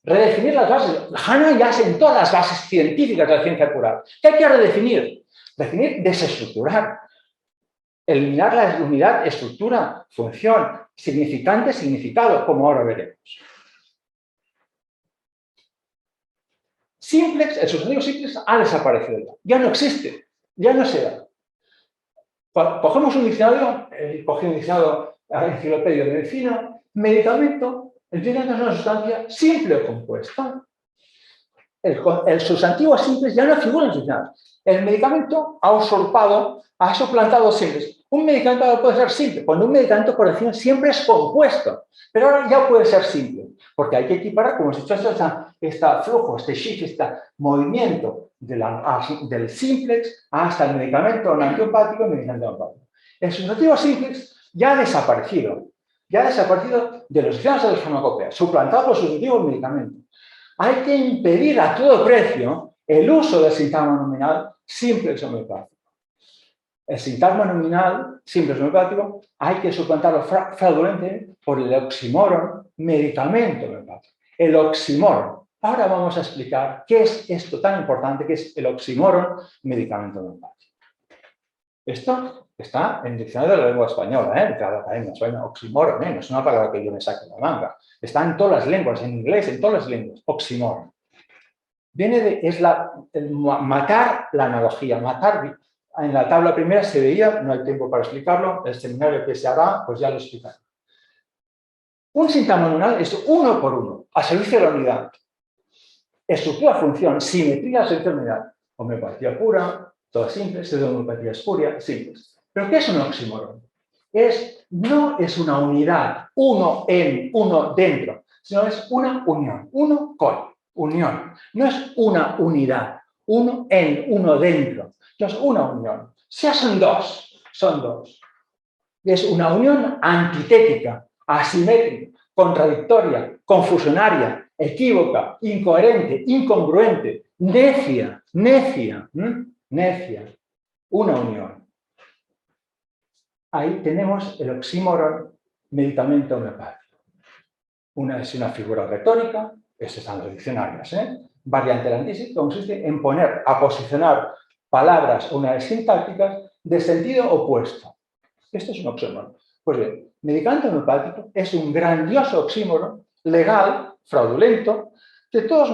Redefinir las bases. Hahnemann ya sentó las bases científicas de la ciencia curar. ¿Qué hay que redefinir? Definir, desestructurar. Eliminar la unidad, estructura, función, significante, significado, como ahora veremos. Simplex, el sustantivo simplex ha desaparecido ya. Ya no existe, ya no se da. Cogemos un diccionario, cogí un diccionario, enciclopedia de medicina, medicamento, el medicamento es una sustancia simple o compuesta. El sustantivo simplex ya no figura en el diccionario. El medicamento ha usurpado, ha suplantado simples. Un medicamento puede ser simple, cuando un medicamento por encima siempre es compuesto, pero ahora ya puede ser simple, porque hay que equiparar, como hemos dicho, este flujo, este shift, este movimiento del simplex hasta el medicamento antiopático y el medicamento homeopático. El sustantivo simplex ya ha desaparecido de los diccionarios de la farmacopea, suplantado por el sustantivo medicamento. Hay que impedir a todo precio el uso del sintagma nominal simplex homeopático. El sintagma nominal simplex homeopático hay que suplantarlo fraudulentamente por el oxímoron medicamento homeopático. El oxímoron. Ahora vamos a explicar qué es esto tan importante que es el oxímoron medicamento homeopático. Esto está en el diccionario de la lengua española, cada academia suena oxímoron, no es una palabra que yo me saque de la manga. Está en todas las lenguas, en inglés, en todas las lenguas, oxímoron. Matar la analogía, matar. En la tabla primera se veía, no hay tiempo para explicarlo, el seminario que se hará, pues ya lo explicaré. Un sintagma nominal es uno por uno, a servicio de la unidad. Estructura, función, simetría, servicio de la unidad. Homeopatía pura, toda simple, pseudo-homeopatía espuria, simples. ¿Pero qué es un oxímoron? No es una unidad, uno en, uno dentro, sino es una unión, uno con, unión. No es una unidad, uno en, uno dentro. No es una unión. Ya son dos. Es una unión antitética, asimétrica, contradictoria, confusionaria, equívoca, incoherente, incongruente, necia. Una unión. Ahí tenemos el oxímoron medicamento homeopático. Una es una figura retórica, estos están los diccionarios, variante lantística, consiste en poner a posicionar palabras o unidades sintácticas de sentido opuesto. Esto es un oxímoron. Pues bien, medicamento homeopático es un grandioso oxímoron legal, fraudulento, que todos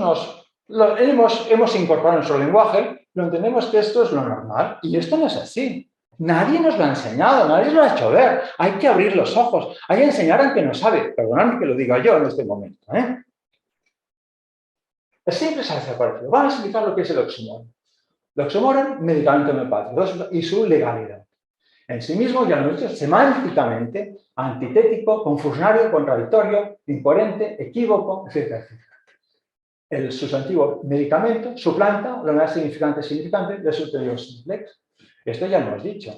hemos incorporado en nuestro lenguaje, lo entendemos que esto es lo normal, y esto no es así. Nadie nos lo ha enseñado, nadie nos lo ha hecho ver. Hay que abrir los ojos, hay que enseñar al que no sabe. Perdonadme que lo diga yo en este momento. Siempre se ha desaparecido. Vamos a explicar lo que es el oxímoron. El oxímoron, medicamento homeopático y su legalidad. En sí mismo, ya lo hemos dicho, semánticamente, antitético, confusionario, contradictorio, incoherente, equívoco, etc. El sustantivo medicamento suplanta la unidad significante del sustantivo simplex. Esto ya lo hemos dicho.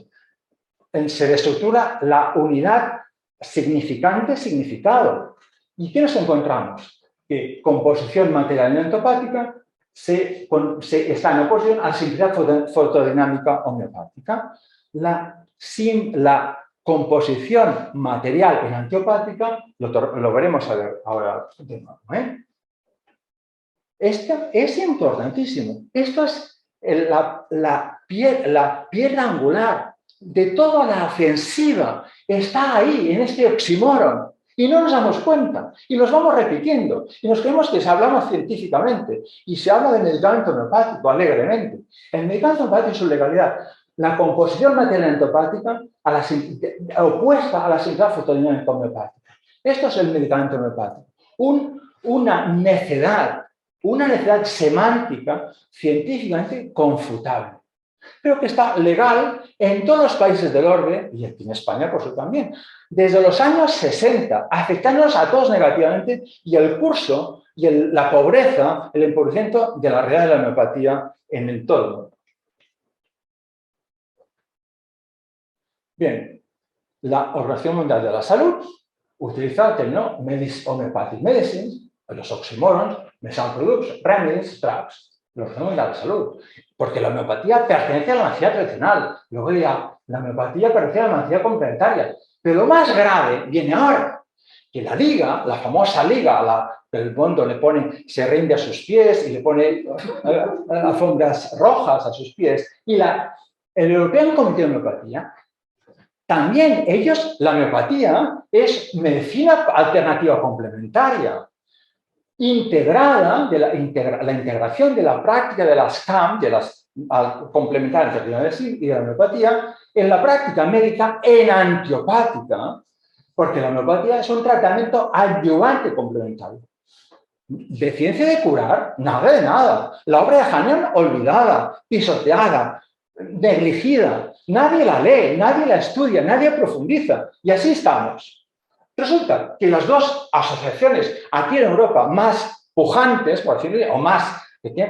Se destructura la unidad significante-significado. ¿Y qué nos encontramos? Que composición material y antopática está en oposición a la simplicidad fotodinámica homeopática. La composición material en antiopática, lo veremos ahora de nuevo. Esto es importantísimo. Esto es la piedra angular de toda la ofensiva. Está ahí, en este oxímoron. Y no nos damos cuenta. Y nos vamos repitiendo. Y nos creemos que se hablamos científicamente. Y se habla de medicamento homeopático alegremente. El medicamento homeopático es su legalidad. La composición material antopática opuesta a la simplicidad fotodinámica homeopática. Esto es el medicamento homeopático. Una necedad semántica científicamente confutable, pero que está legal en todos los países del orbe, y aquí en España, por supuesto, también, desde los años 60, afectándonos a todos negativamente, y el curso y la pobreza, el empobrecimiento de la realidad de la homeopatía en el todo el mundo. Bien, la Organización Mundial de la Salud utiliza el término Homeopathic Medicines los oxímorons, medicina products, remedies, drugs, los fenómenos de la salud. Porque la homeopatía pertenece a la medicina tradicional. Luego dirá, la homeopatía pertenece a la medicina complementaria. Pero lo más grave viene ahora, que la liga, la famosa liga, el mundo le pone, se rinde a sus pies y le pone alfombras rojas a sus pies, y el European Comité de Homeopatía, también ellos, la homeopatía es medicina alternativa complementaria, integrada, la integración de la práctica de las CAM, de las complementarias y de la homeopatía, en la práctica médica en antiopática, porque la homeopatía es un tratamiento adyuvante complementario. De ciencia de curar, nada de nada. La obra de Hahnemann olvidada, pisoteada, negligida. Nadie la lee, nadie la estudia, nadie profundiza. Y así estamos. Resulta que las dos asociaciones aquí en Europa más pujantes, por decirlo, o más, se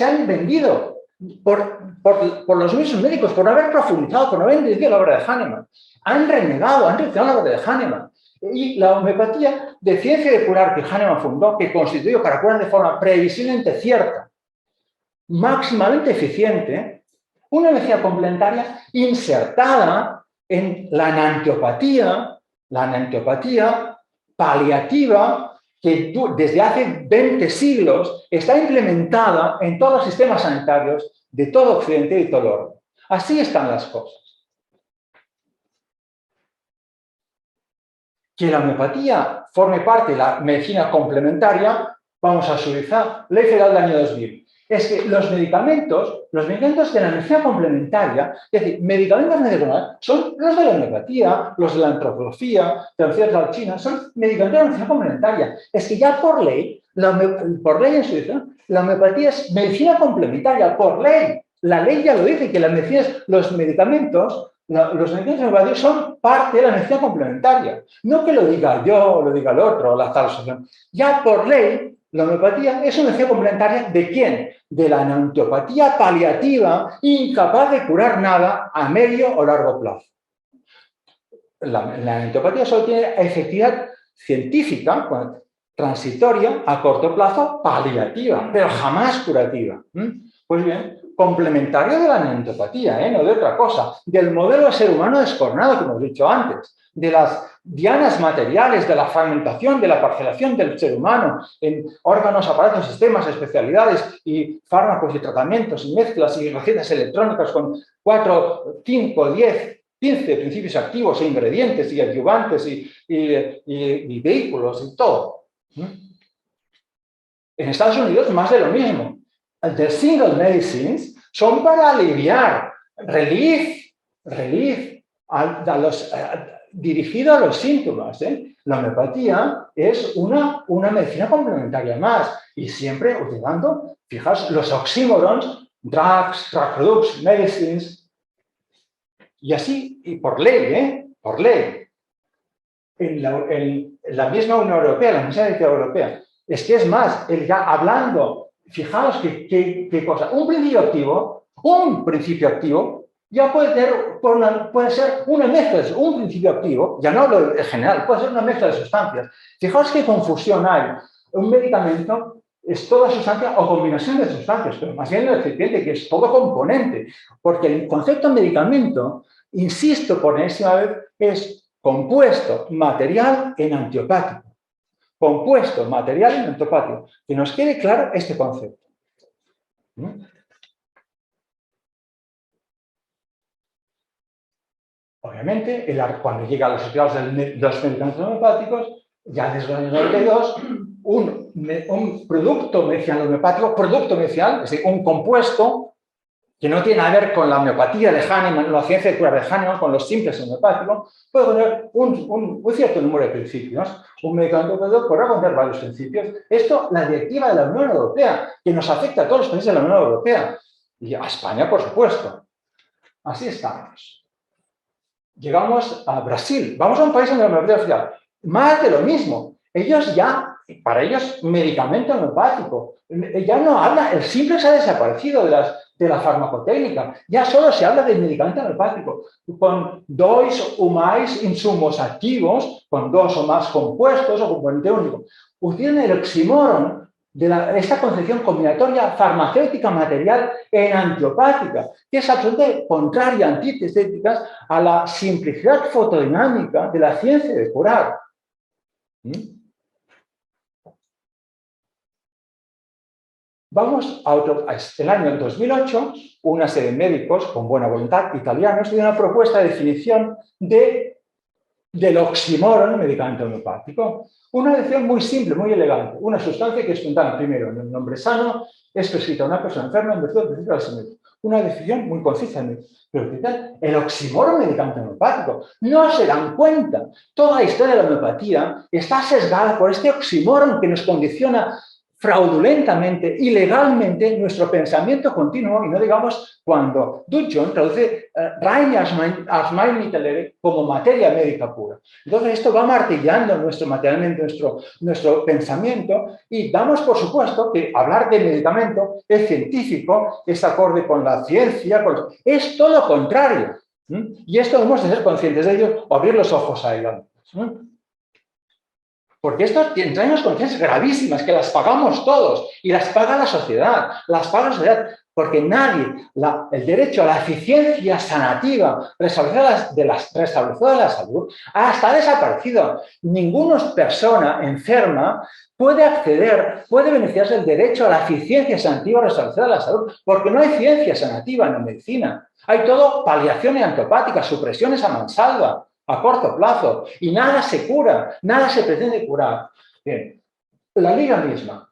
han vendido por los mismos médicos, por no haber profundizado, por no haber entendido la obra de Hahnemann. Han renegado, han rechazado la obra de Hahnemann. Y la homeopatía de ciencia de curar que Hahnemann fundó, que constituyó para curar de forma previsiblemente cierta, máximamente eficiente, una medicina complementaria insertada en la enantiopatía paliativa, que desde hace 20 siglos está implementada en todos los sistemas sanitarios de todo Occidente y todo el orbe. Así están las cosas. Que la homeopatía forme parte de la medicina complementaria, vamos a suavizar Ley Federal del año 2000. Es que los medicamentos de la medicina complementaria, es decir, medicamentos medicinales, son los de la homeopatía, los de la antroposofía, de la medicina china, son medicamentos de la medicina complementaria. Es que ya por ley en Suiza, la homeopatía es medicina complementaria, por ley. La ley ya lo dice, que los medicamentos homeopáticos son parte de la medicina complementaria. No que lo diga yo o lo diga el otro, o la tal asociación. Ya por ley, la homeopatía es una medicina complementaria ¿de quién? De la enantiopatía paliativa, incapaz de curar nada a medio o largo plazo. La enantiopatía solo tiene efectividad científica, transitoria, a corto plazo, paliativa, pero jamás curativa. Pues bien, complementario de la enantiopatía, no de otra cosa, del modelo de ser humano descoronado, como hemos dicho antes, de las dianas materiales, de la fragmentación, de la parcelación del ser humano en órganos, aparatos, sistemas, especialidades y fármacos y tratamientos y mezclas y recetas electrónicas con 4, 5, 10, 15 principios activos e ingredientes y adyuvantes y vehículos y todo. En Estados Unidos más de lo mismo. The single medicines son para aliviar, relief dirigido a los síntomas. La homeopatía es una medicina complementaria más y siempre utilizando, fijaos, los oxímorons, drugs, drug products, medicines, y así, y por ley, por ley. En la misma Unión Europea, la misma Unión Europea, es que es más, ya hablando, fijaos qué cosa, un principio activo, ya puede ser una mezcla, un principio activo, ya no hablo en general, puede ser una mezcla de sustancias. Fijaos qué confusión hay. Un medicamento es toda sustancia o combinación de sustancias, pero más bien el recipiente, que es todo componente, porque el concepto de medicamento, insisto por enésima vez, es compuesto material en antiopático. Compuesto material en antiopático. Que nos quede claro este concepto. Obviamente, cuando llega a los estudios de los medicamentos homeopáticos, ya desde los años 92, un producto medicinal homeopático, es decir, un compuesto que no tiene nada que ver con la homeopatía de Hahnemann, la ciencia de curar de Hahnemann, con los simples homeopáticos, puede tener un cierto número de principios. Un medicamento podrá contener varios principios. Esto, la directiva de la Unión Europea, que nos afecta a todos los países de la Unión Europea y a España, por supuesto. Así estamos. Llegamos a Brasil. Vamos a un país donde la homeopatía oficial. Más de lo mismo. Para ellos, medicamento homeopático. Ya no habla, el simplex ha desaparecido de las de la farmacotécnica. Ya solo se habla del medicamento homeopático, con 2 o más insumos activos, con 2 o más compuestos o componente único. Utilizan el oxímoron de esta concepción combinatoria farmacéutica material en antiopática, que es absolutamente contraria, antitética a la simplicidad fotodinámica de la ciencia de curar. Vamos el año 2008, una serie de médicos con buena voluntad italianos dio una propuesta de definición del oxímoron medicamento homeopático. Una definición muy simple, muy elegante. Una sustancia que es fundamental, primero, en el nombre sano, es prescrita a una persona enferma en virtud del principio de la salud. Una definición muy concisa, pero el oxímoron medicamento homeopático. No se dan cuenta. Toda la historia de la homeopatía está sesgada por este oxímoron que nos condiciona fraudulentamente, ilegalmente, nuestro pensamiento continuo, y no digamos cuando Dudgeon traduce reine Arzneimittel como materia médica pura. Entonces esto va martillando nuestro pensamiento, y damos por supuesto que hablar de medicamento es científico, es acorde con la ciencia, es todo lo contrario. Y esto hemos de ser conscientes de ello o abrir los ojos a ello. Porque esto entraña consecuencias gravísimas que las pagamos todos y las paga la sociedad, porque nadie, el derecho a la eficiencia sanativa restablecida de la salud está desaparecido. Ninguna persona enferma puede beneficiarse del derecho a la eficiencia sanativa restablecida de la salud, porque no hay ciencia sanativa en la medicina. Hay todo paliaciones antiopáticas, supresiones a mansalva, a corto plazo, y nada se cura, nada se pretende curar. Bien, la liga misma,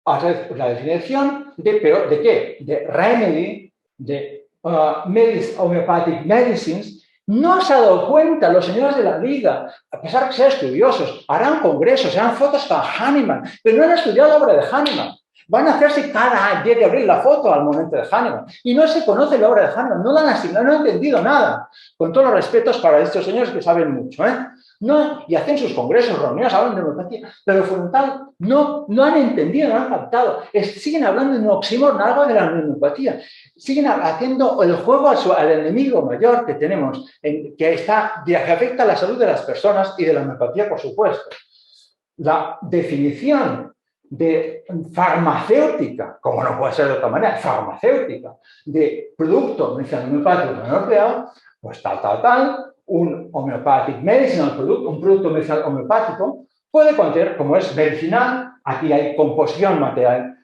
la definición ¿de qué? De remedy, de homeopathic medicines. No se ha dado cuenta los señores de la liga, a pesar de que sean estudiosos, harán congresos, harán fotos con Hahnemann, pero no han estudiado la obra de Hahnemann. Van a hacerse cada 10 de abril la foto al momento de Hahnemann. Y no se conoce la obra de Hahnemann, no la han asignado, no han entendido nada. Con todos los respetos para estos señores que saben mucho, No, y hacen sus congresos, reuniones, hablan de homeopatía, pero fundamental, no han entendido, no han captado. Siguen hablando de un oxímoron, algo de la homeopatía. Siguen haciendo el juego al enemigo mayor que tenemos, que afecta a la salud de las personas y de la homeopatía, por supuesto. La definición de farmacéutica, como no puede ser de otra manera, farmacéutica, de producto medicinal homeopático europeo, pues un homeopathic medicinal product, un producto medicinal homeopático, puede contener, como es medicinal, aquí hay composición material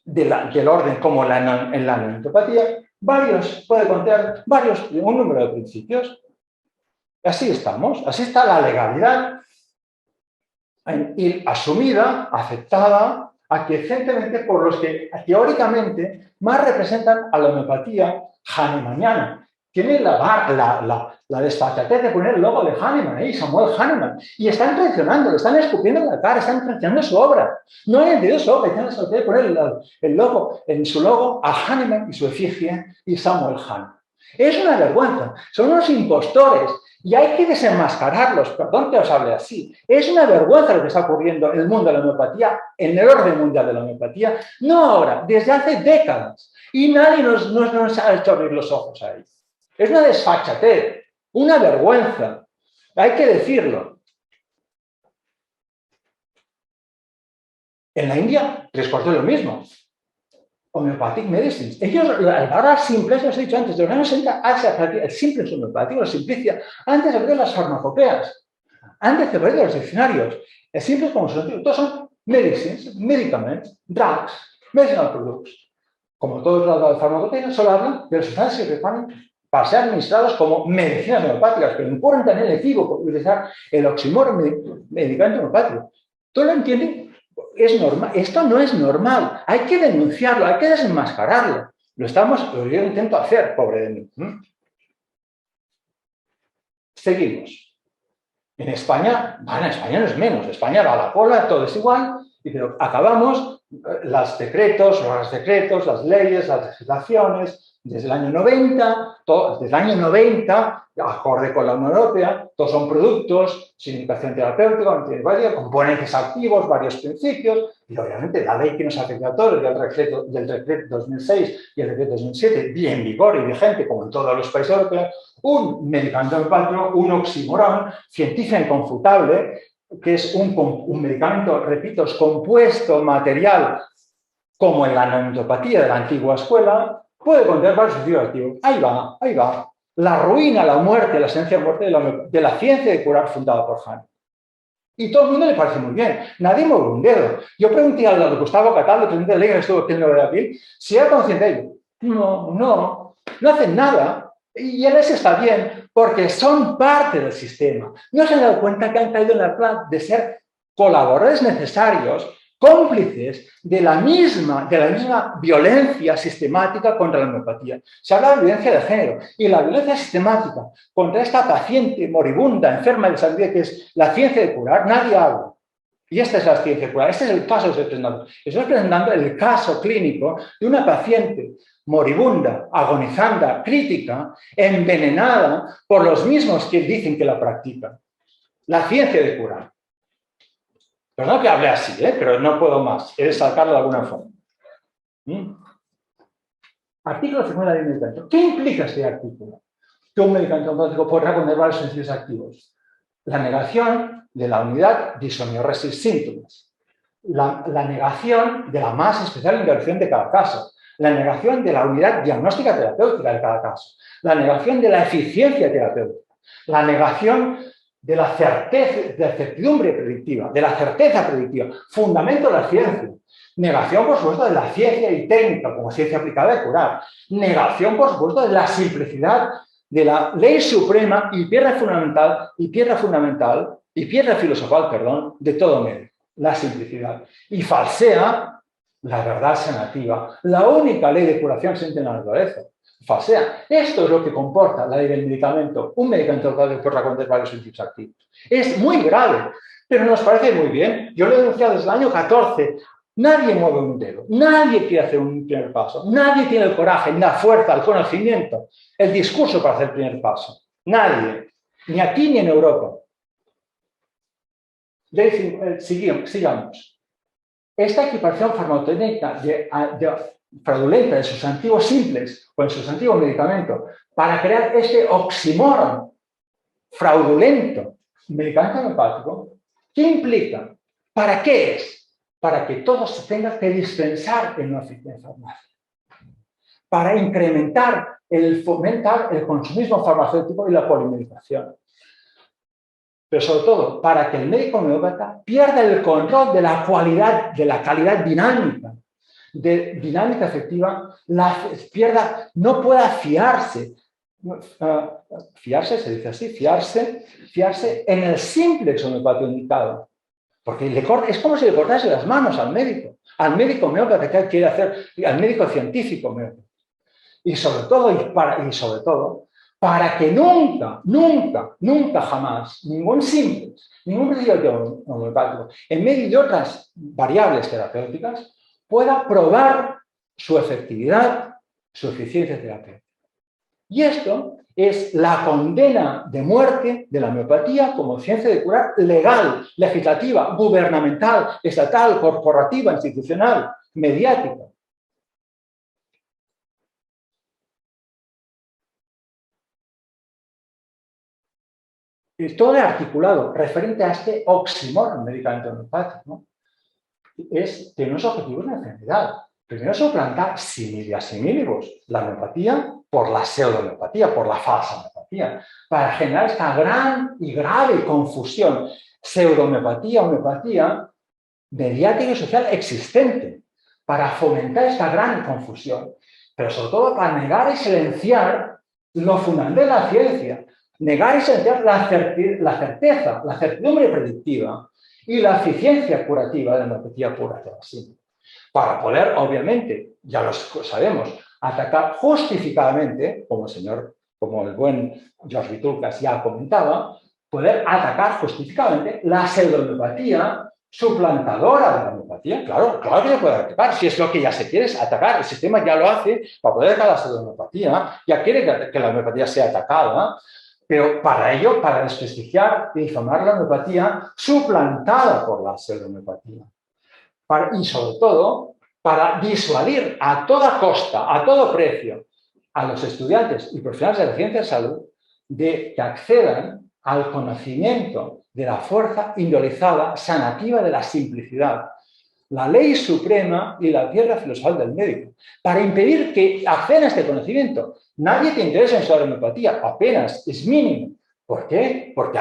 del orden como en la homeopatía, puede contener un número de principios. Así estamos, así está la legalidad y asumida, aceptada, aquiescentemente por los que teóricamente más representan a la homeopatía hahnemanniana. Tienen la desfachatez de poner el logo de Hahnemann ahí, Samuel Hahnemann, y están traicionando, lo están escupiendo en la cara, están traicionando su obra. No han entendido su obra, tienen la de poner el logo, en su logo a Hahnemann y su efigie y Samuel Hahnemann. Es una vergüenza, son unos impostores. Y hay que desenmascararlos, perdón que os hable así. Es una vergüenza lo que está ocurriendo en el mundo de la homeopatía, en el orden mundial de la homeopatía, no ahora, desde hace décadas. Y nadie nos ha hecho abrir los ojos a ello. Es una desfachatez, una vergüenza. Hay que decirlo. En la India, 3/4 de lo mismo. Homeopathic medicines. Ellos, ahora simples, os he dicho antes, de los años 60, el simple es homeopático, la simplicia, antes de abrir las farmacopeas, antes de abrir los diccionarios. El simple es como son, todos son medicines, medicaments, drugs, medicinal products. Como todos los de farmacopea, solo hablan de las sustancias que requieren para ser administrados como medicinas homeopáticas, pero incurren también el equívoco de utilizar el oxímoron medicamento homeopático. ¿Todo lo entienden? Es normal. Esto no es normal. Hay que denunciarlo, hay que desenmascararlo. Yo intento hacer, pobre de mí. Seguimos. En España no es menos. España va a la cola, todo es igual, pero acabamos los decretos, las leyes, las legislaciones, desde el año 90, acorde con la Unión Europea, todos son productos sin indicación terapéutica, varios componentes activos, varios principios, y obviamente la ley que nos afecta a todos, del decreto 2006 y el decreto 2007, bien en vigor y vigente, como en todos los países europeos, un medicamento homeopático, un oxímoron científico inconfutable, que es un medicamento, repito, es compuesto material, como en la homeopatía de la antigua escuela, puede contener varios principios activos. Ahí va. La ruina, la muerte, la esencia de muerte de la ciencia de curar fundada por Hahn. Y todo el mundo le parece muy bien. Nadie mueve un dedo. Yo pregunté al Gustavo Cataldo, presidente de la Liga, que estuvo aquí en el 9 de abril, si era consciente de ello. No hacen nada. Y él está bien, porque son parte del sistema. No se han dado cuenta que han caído en el plan de ser colaboradores necesarios, cómplices de la misma violencia sistemática contra la homeopatía. Se habla de violencia de género y la violencia sistemática contra esta paciente moribunda, enferma de sangre, que es la ciencia de curar, nadie habla. Y esta es la ciencia de curar, este es el caso que estoy presentando. Estoy presentando el caso clínico de una paciente moribunda, agonizanda, crítica, envenenada por los mismos que dicen que la practican. La ciencia de curar. Perdón que hable así, pero no puedo más. He de sacarlo de alguna forma. Artículo 50 del medicamento. ¿Qué implica este artículo? Que un medicamento homeopático podrá contener varios principios activos. La negación de la unidad disomioresis síntomas. La negación de la más especial intervención de cada caso. La negación de la unidad diagnóstica terapéutica de cada caso. La negación de la eficiencia terapéutica. La negación de la certeza, de la certidumbre predictiva, de la certeza predictiva, fundamento de la ciencia. Negación, por supuesto, de la ciencia y técnica como ciencia aplicada de curar. Negación, por supuesto, de la simplicidad de la ley suprema y piedra filosofal, perdón, de todo médico. La simplicidad. Y falsea la verdad sanativa, la única ley de curación existente en la naturaleza. Falsea. Esto es lo que comporta la ley del medicamento. Un medicamento que podrá contener varios principios activos. Es muy grave, pero nos parece muy bien. Yo lo he denunciado desde el año 14. Nadie mueve un dedo. Nadie quiere hacer un primer paso. Nadie tiene el coraje, ni la fuerza, el conocimiento, el discurso para hacer el primer paso. Nadie. Ni aquí ni en Europa. Sigamos. Esta equiparación farmacotécnica fraudulenta de sustantivos simples o en sustantivos medicamentos para crear este oxímoron fraudulento medicamento homeopático, ¿qué implica? ¿Para qué es? Para que todo se tenga que dispensar en una oficina de farmacia. Para fomentar el consumismo farmacéutico y la polimedicación. Pero sobre todo, para que el médico homeópata pierda el control de la calidad dinámica, de dinámica efectiva, no pueda fiarse. Fiarse, se dice así, fiarse en el simple homeopatía indicado. Porque es como si le cortase las manos al médico homeópata que quiere hacer, al médico científico homeópata. Y sobre todo, para que nunca jamás, ningún principio homeopático, en medio de otras variables terapéuticas, pueda probar su efectividad, su eficiencia terapéutica. Y esto es la condena de muerte de la homeopatía como ciencia de curar legal, legislativa, gubernamental, estatal, corporativa, institucional, mediática. Y todo el articulado referente a este oxímoron medicamento homeopático, ¿no? Tiene unos objetivos de enfermedad. Primero, suplantar similia similibus, la homeopatía por la pseudo-homeopatía, por la falsa homeopatía, para generar esta gran y grave confusión. Pseudo-homeopatía, homeopatía mediática y social existente, para fomentar esta gran confusión, pero sobre todo para negar y silenciar lo fundamental de la ciencia, negar y silenciar la certeza, la certidumbre predictiva y la eficiencia curativa de la homeopatía pura. Así. Para poder, obviamente, ya lo sabemos, atacar justificadamente, como el buen George Vitulcas ya comentaba, poder atacar justificadamente la pseudohomeopatía suplantadora de la homeopatía. Claro que se puede atacar. Si es lo que ya se quiere, es atacar. El sistema ya lo hace para poder atacar la homeopatía. Ya quiere que la homeopatía sea atacada. Pero para ello, para desprestigiar y difamar la homeopatía suplantada por la pseudohomeopatía. Y sobre todo, para disuadir a toda costa, a todo precio, a los estudiantes y profesionales de la ciencia de salud de que accedan al conocimiento de la fuerza indiolizada, sanativa de la simplicidad, la ley suprema y la piedra filosofal del médico, para impedir que accedan a este conocimiento. Nadie te interesa en su homeopatía, apenas, es mínimo. ¿Por qué? Porque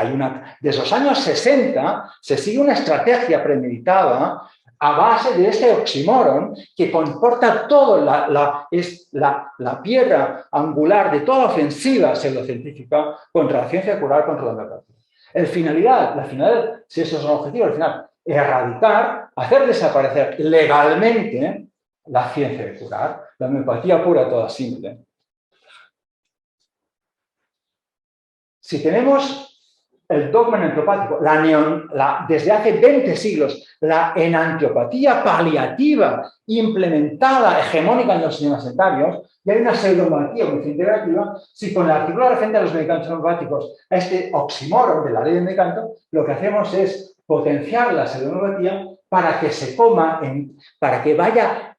desde los años 60 se sigue una estrategia premeditada a base de este oxímoron que comporta toda la piedra angular de toda ofensiva pseudocientífica contra la ciencia curar, contra la homeopatía. La finalidad, si esos son los objetivos, al final, erradicar, hacer desaparecer legalmente la ciencia de curar, la homeopatía pura, toda simple. Si tenemos el dogma enantiopático, desde hace 20 siglos, la enantiopatía paliativa implementada, hegemónica en los sistemas sanitarios, y hay una pseudohomeopatía integrativa, si con el artículo referente a los medicamentos homeopáticos, a este oxímoron de la ley del medicamento, lo que hacemos es potenciar la pseudohomeopatía para que se coma, para que vaya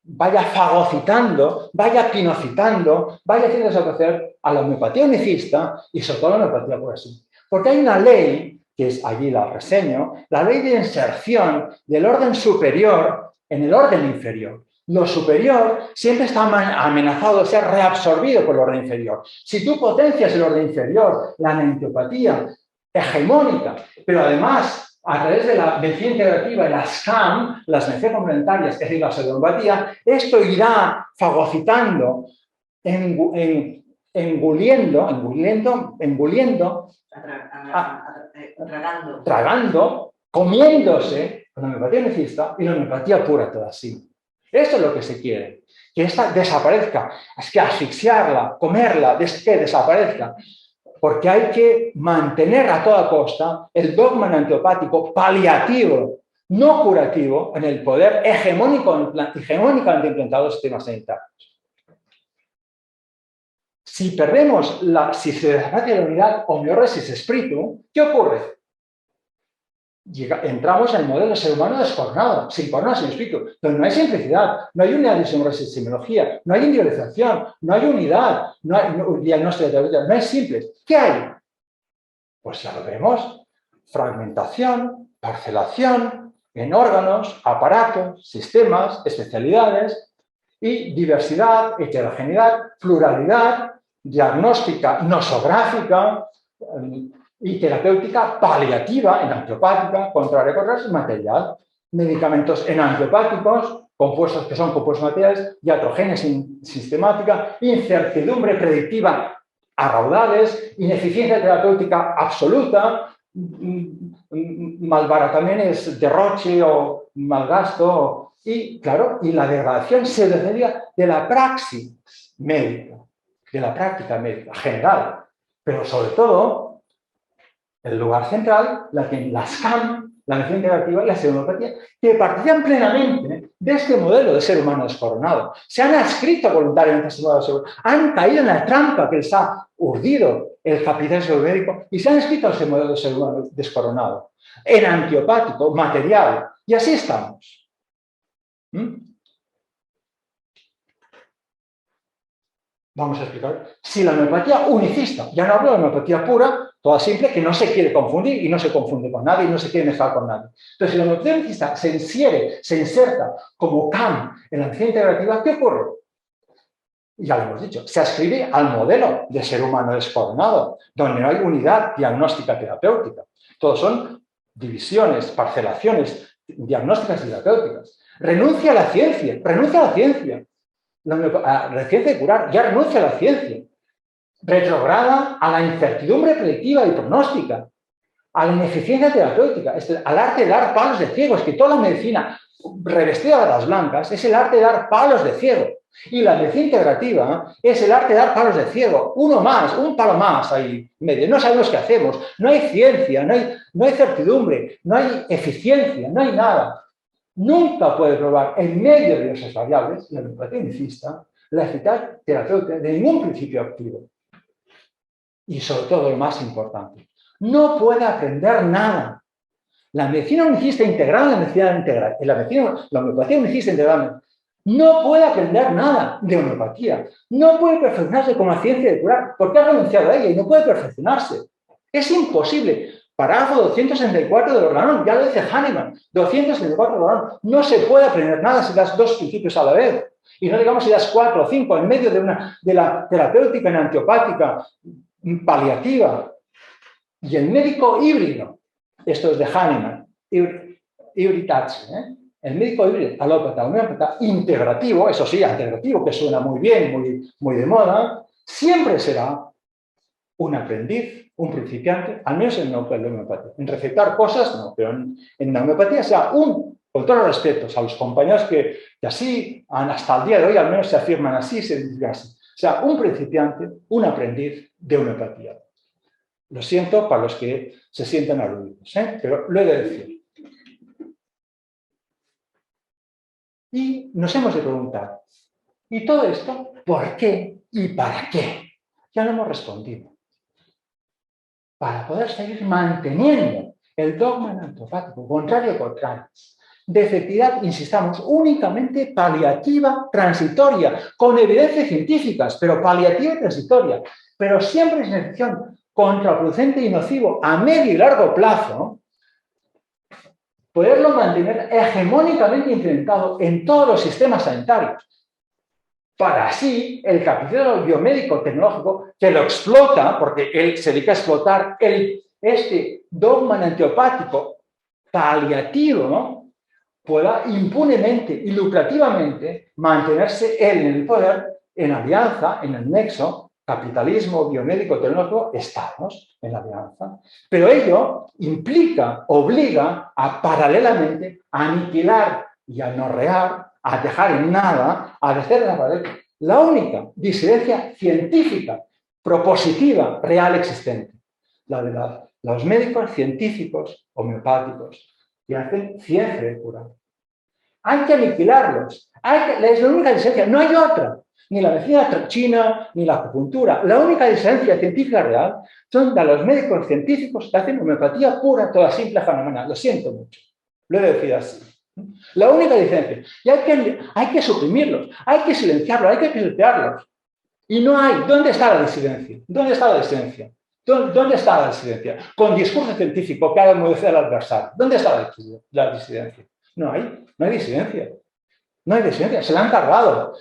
fagocitando, vaya pinocitando, vaya haciendo desaparecer a la homeopatía unicista y sobre todo a la homeopatía pura simple. Porque hay una ley, que es allí la reseño, la ley de inserción del orden superior en el orden inferior. Lo superior siempre está amenazado de ser reabsorbido por el orden inferior. Si tú potencias el orden inferior, la enantiopatía hegemónica, pero además a través de la medicina integrativa y las CAM, las medicinas complementarias, es decir, la pseudohomeopatía, esto irá fagocitando, tragando, comiéndose la homeopatía unicista y la homeopatía pura toda así. Esto es lo que se quiere, que esta desaparezca, es que asfixiarla, comerla, que desaparezca, porque hay que mantener a toda costa el dogma enantiopático paliativo, no curativo, en el poder hegemónicamente implantado de los sistemas sanitarios. Si se desaparece la unidad homeoresis espíritu, ¿qué ocurre? Entramos en el modelo de ser humano descoronado, sin corona, sin espíritu, donde no hay simplicidad, no hay unidad de simología, no hay individualización, no hay unidad, no hay diagnóstico de terapia, no es simple. ¿Qué hay? Pues ya lo vemos, fragmentación, parcelación en órganos, aparatos, sistemas, especialidades y diversidad, heterogeneidad, pluralidad, diagnóstica nosográfica, y terapéutica paliativa, enantiopática, contraria con material. Medicamentos enantiopáticos, compuestos que son compuestos materiales, iatrogenia sistemática, incertidumbre predictiva a raudales, ineficiencia terapéutica absoluta, malbarataciones, derroche o malgasto, y claro, y la degradación pseudocéntrica de la praxis médica, de la práctica médica general, pero sobre todo el lugar central, las CAM, la medicina integrativa y la pseudohomeopatía, que participan plenamente de este modelo de ser humano descoronado. Se han adscrito voluntariamente a este modelo de ser humano, han caído en la trampa que les ha urdido el capitalismo médico y se han adscrito a ese modelo de ser humano descoronado, enantiopático, material, y así estamos. Vamos a explicar. Si la homeopatía unicista, ya no hablo de homeopatía pura, toda simple, que no se quiere confundir y no se confunde con nadie y no se quiere mezclar con nadie. Entonces, si la homeopatía unicista se inserta como CAM en la medicina integrativa, ¿qué ocurre? Ya lo hemos dicho, se ascribe al modelo de ser humano descoronado, donde no hay unidad diagnóstica terapéutica. Todos son divisiones, parcelaciones diagnósticas y terapéuticas. Renuncia a la ciencia. La ciencia de curar ya renuncia a la ciencia. Retrograda a la incertidumbre predictiva y pronóstica, a la ineficiencia terapéutica, al arte de dar palos de ciego. Es que toda la medicina revestida de las blancas es el arte de dar palos de ciego. Y la medicina integrativa es el arte de dar palos de ciego, uno más, un palo más ahí en medio. No sabemos qué hacemos, no hay ciencia, no hay certidumbre, no hay eficiencia, no hay nada. Nunca puede probar en medio de esas variables, la homeopatía unicista, la eficacia terapéutica de ningún principio activo. Y sobre todo lo más importante, no puede aprender nada. La medicina unicista integral, la homeopatía unicista integral, no puede aprender nada de homeopatía. No puede perfeccionarse como la ciencia de curar, porque ha renunciado a ella y no puede perfeccionarse. Es imposible. Parágrafo 264 del Organon, ya lo dice Hahnemann, 264 del Organon. No se puede aprender nada si das dos principios a la vez. Y no digamos si das 4 o 5 en medio de la terapéutica enantiopática paliativa. Y el médico híbrido, esto es de Hahnemann, híbridache, el médico híbrido, alópata, homeópata, integrativo, eso sí, integrativo, que suena muy bien, muy de moda, siempre será un aprendiz, un principiante, al menos en la homeopatía. En recetar cosas, no, pero en la homeopatía sea con todos los respetos a los compañeros que así, hasta el día de hoy, al menos se afirman así, se dicen así. O sea, un principiante, un aprendiz de homeopatía. Lo siento para los que se sientan aludidos, pero lo he de decir. Y nos hemos de preguntar, ¿y todo esto por qué y para qué? Ya lo hemos respondido. Para poder seguir manteniendo el dogma enantiopático, contrario, de efectividad, insistamos, únicamente paliativa, transitoria, con evidencias científicas, pero paliativa y transitoria, pero siempre sin excepción, contraproducente y nocivo a medio y largo plazo, poderlo mantener hegemónicamente implementado en todos los sistemas sanitarios. Para así, el capital biomédico tecnológico, que lo explota, porque él se dedica a explotar este dogma enantiopático paliativo, ¿no?, pueda impunemente y lucrativamente mantenerse él en el poder, en alianza, en el nexo, capitalismo, biomédico, tecnológico, estamos en la alianza. Pero ello implica, obliga a paralelamente a aniquilar y a anorrear, a dejar en nada, a dejar la única disidencia científica, propositiva, real existente. La de los médicos científicos homeopáticos que hacen ciencia de curar. Hay que aniquilarlos. Es la única diferencia, no hay otra. Ni la medicina china, ni la acupuntura. La única diferencia científica real son de los médicos científicos que hacen homeopatía pura, toda simple, fenomenal. Lo siento mucho. Lo he decidido así. La única diferencia. Y hay que suprimirlos, hay que silenciarlos, hay que pisotearlos. Y no hay. ¿Dónde está la disidencia? ¿Dónde está la disidencia? ¿Dónde está la disidencia? Con discurso científico que haga enmudecer al adversario. ¿Dónde está la disidencia? No hay disidencia. No hay disidencia. Se la han cargado.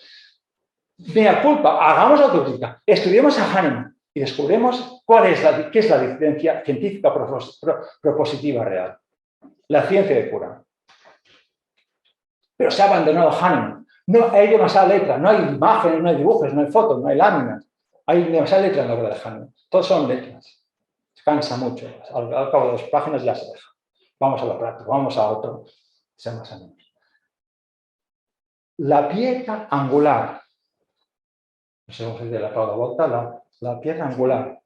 Mea culpa, hagamos autocrítica. Estudiemos a Hahnemann y descubrimos qué es la disidencia científica propositiva real. La ciencia de cura. Pero se ha abandonado Hahnemann. No hay demasiada letra, no hay imágenes, no hay dibujos, no hay fotos, no hay láminas. Hay demasiada letra en la obra de Hahnemann. Todos son letras. Se cansa mucho. Al cabo de 2 páginas ya se deja. Vamos a la práctica, vamos a otro. Sea más o menos. La piedra angular. No sé cómo se dice la palabra volta. La piedra angular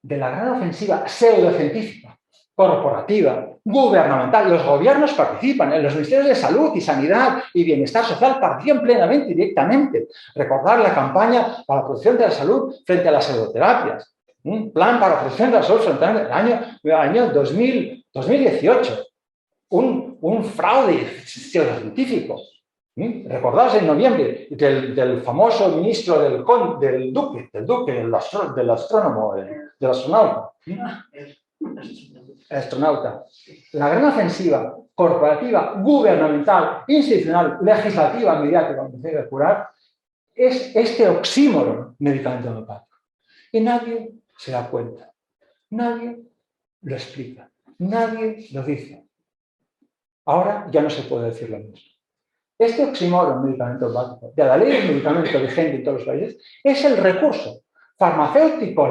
de la gran ofensiva pseudocientífica, corporativa, gubernamental. Los gobiernos participan, en los ministerios de salud y sanidad y bienestar social participan plenamente y directamente. Recordar la campaña para la protección de la salud frente a las pseudoterapias. Un plan para la protección de la salud frente al año 2018. Un fraude pseudocientífico. Recordaos en noviembre del famoso ministro del duque, del astrónomo, del astronauta. Astronauta. La gran ofensiva corporativa, gubernamental, institucional, legislativa, mediática, de curar, es este oxímoron medicamento homeopático. Y nadie se da cuenta. Nadie lo explica. Nadie lo dice. Ahora ya no se puede decir lo mismo. Este oxímoron medicamento homeopático de la ley del medicamento vigente en todos los países es el recurso farmacotécnico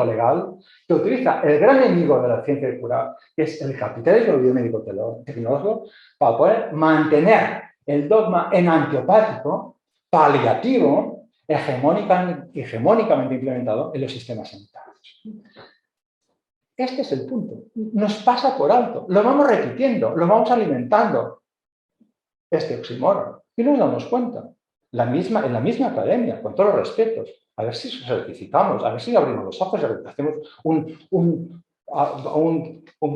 legal que utiliza el gran enemigo de la ciencia de curar, que es el capitalismo biomédico tecnológico, para poder mantener el dogma enantiopático, paliativo, hegemónicamente implementado en los sistemas sanitarios. Este es el punto. Nos pasa por alto. Lo vamos repitiendo, lo vamos alimentando. Este oxímoron. Y nos damos cuenta. En la misma academia, con todos los respetos. A ver si certificamos, a ver si abrimos los ojos y hacemos un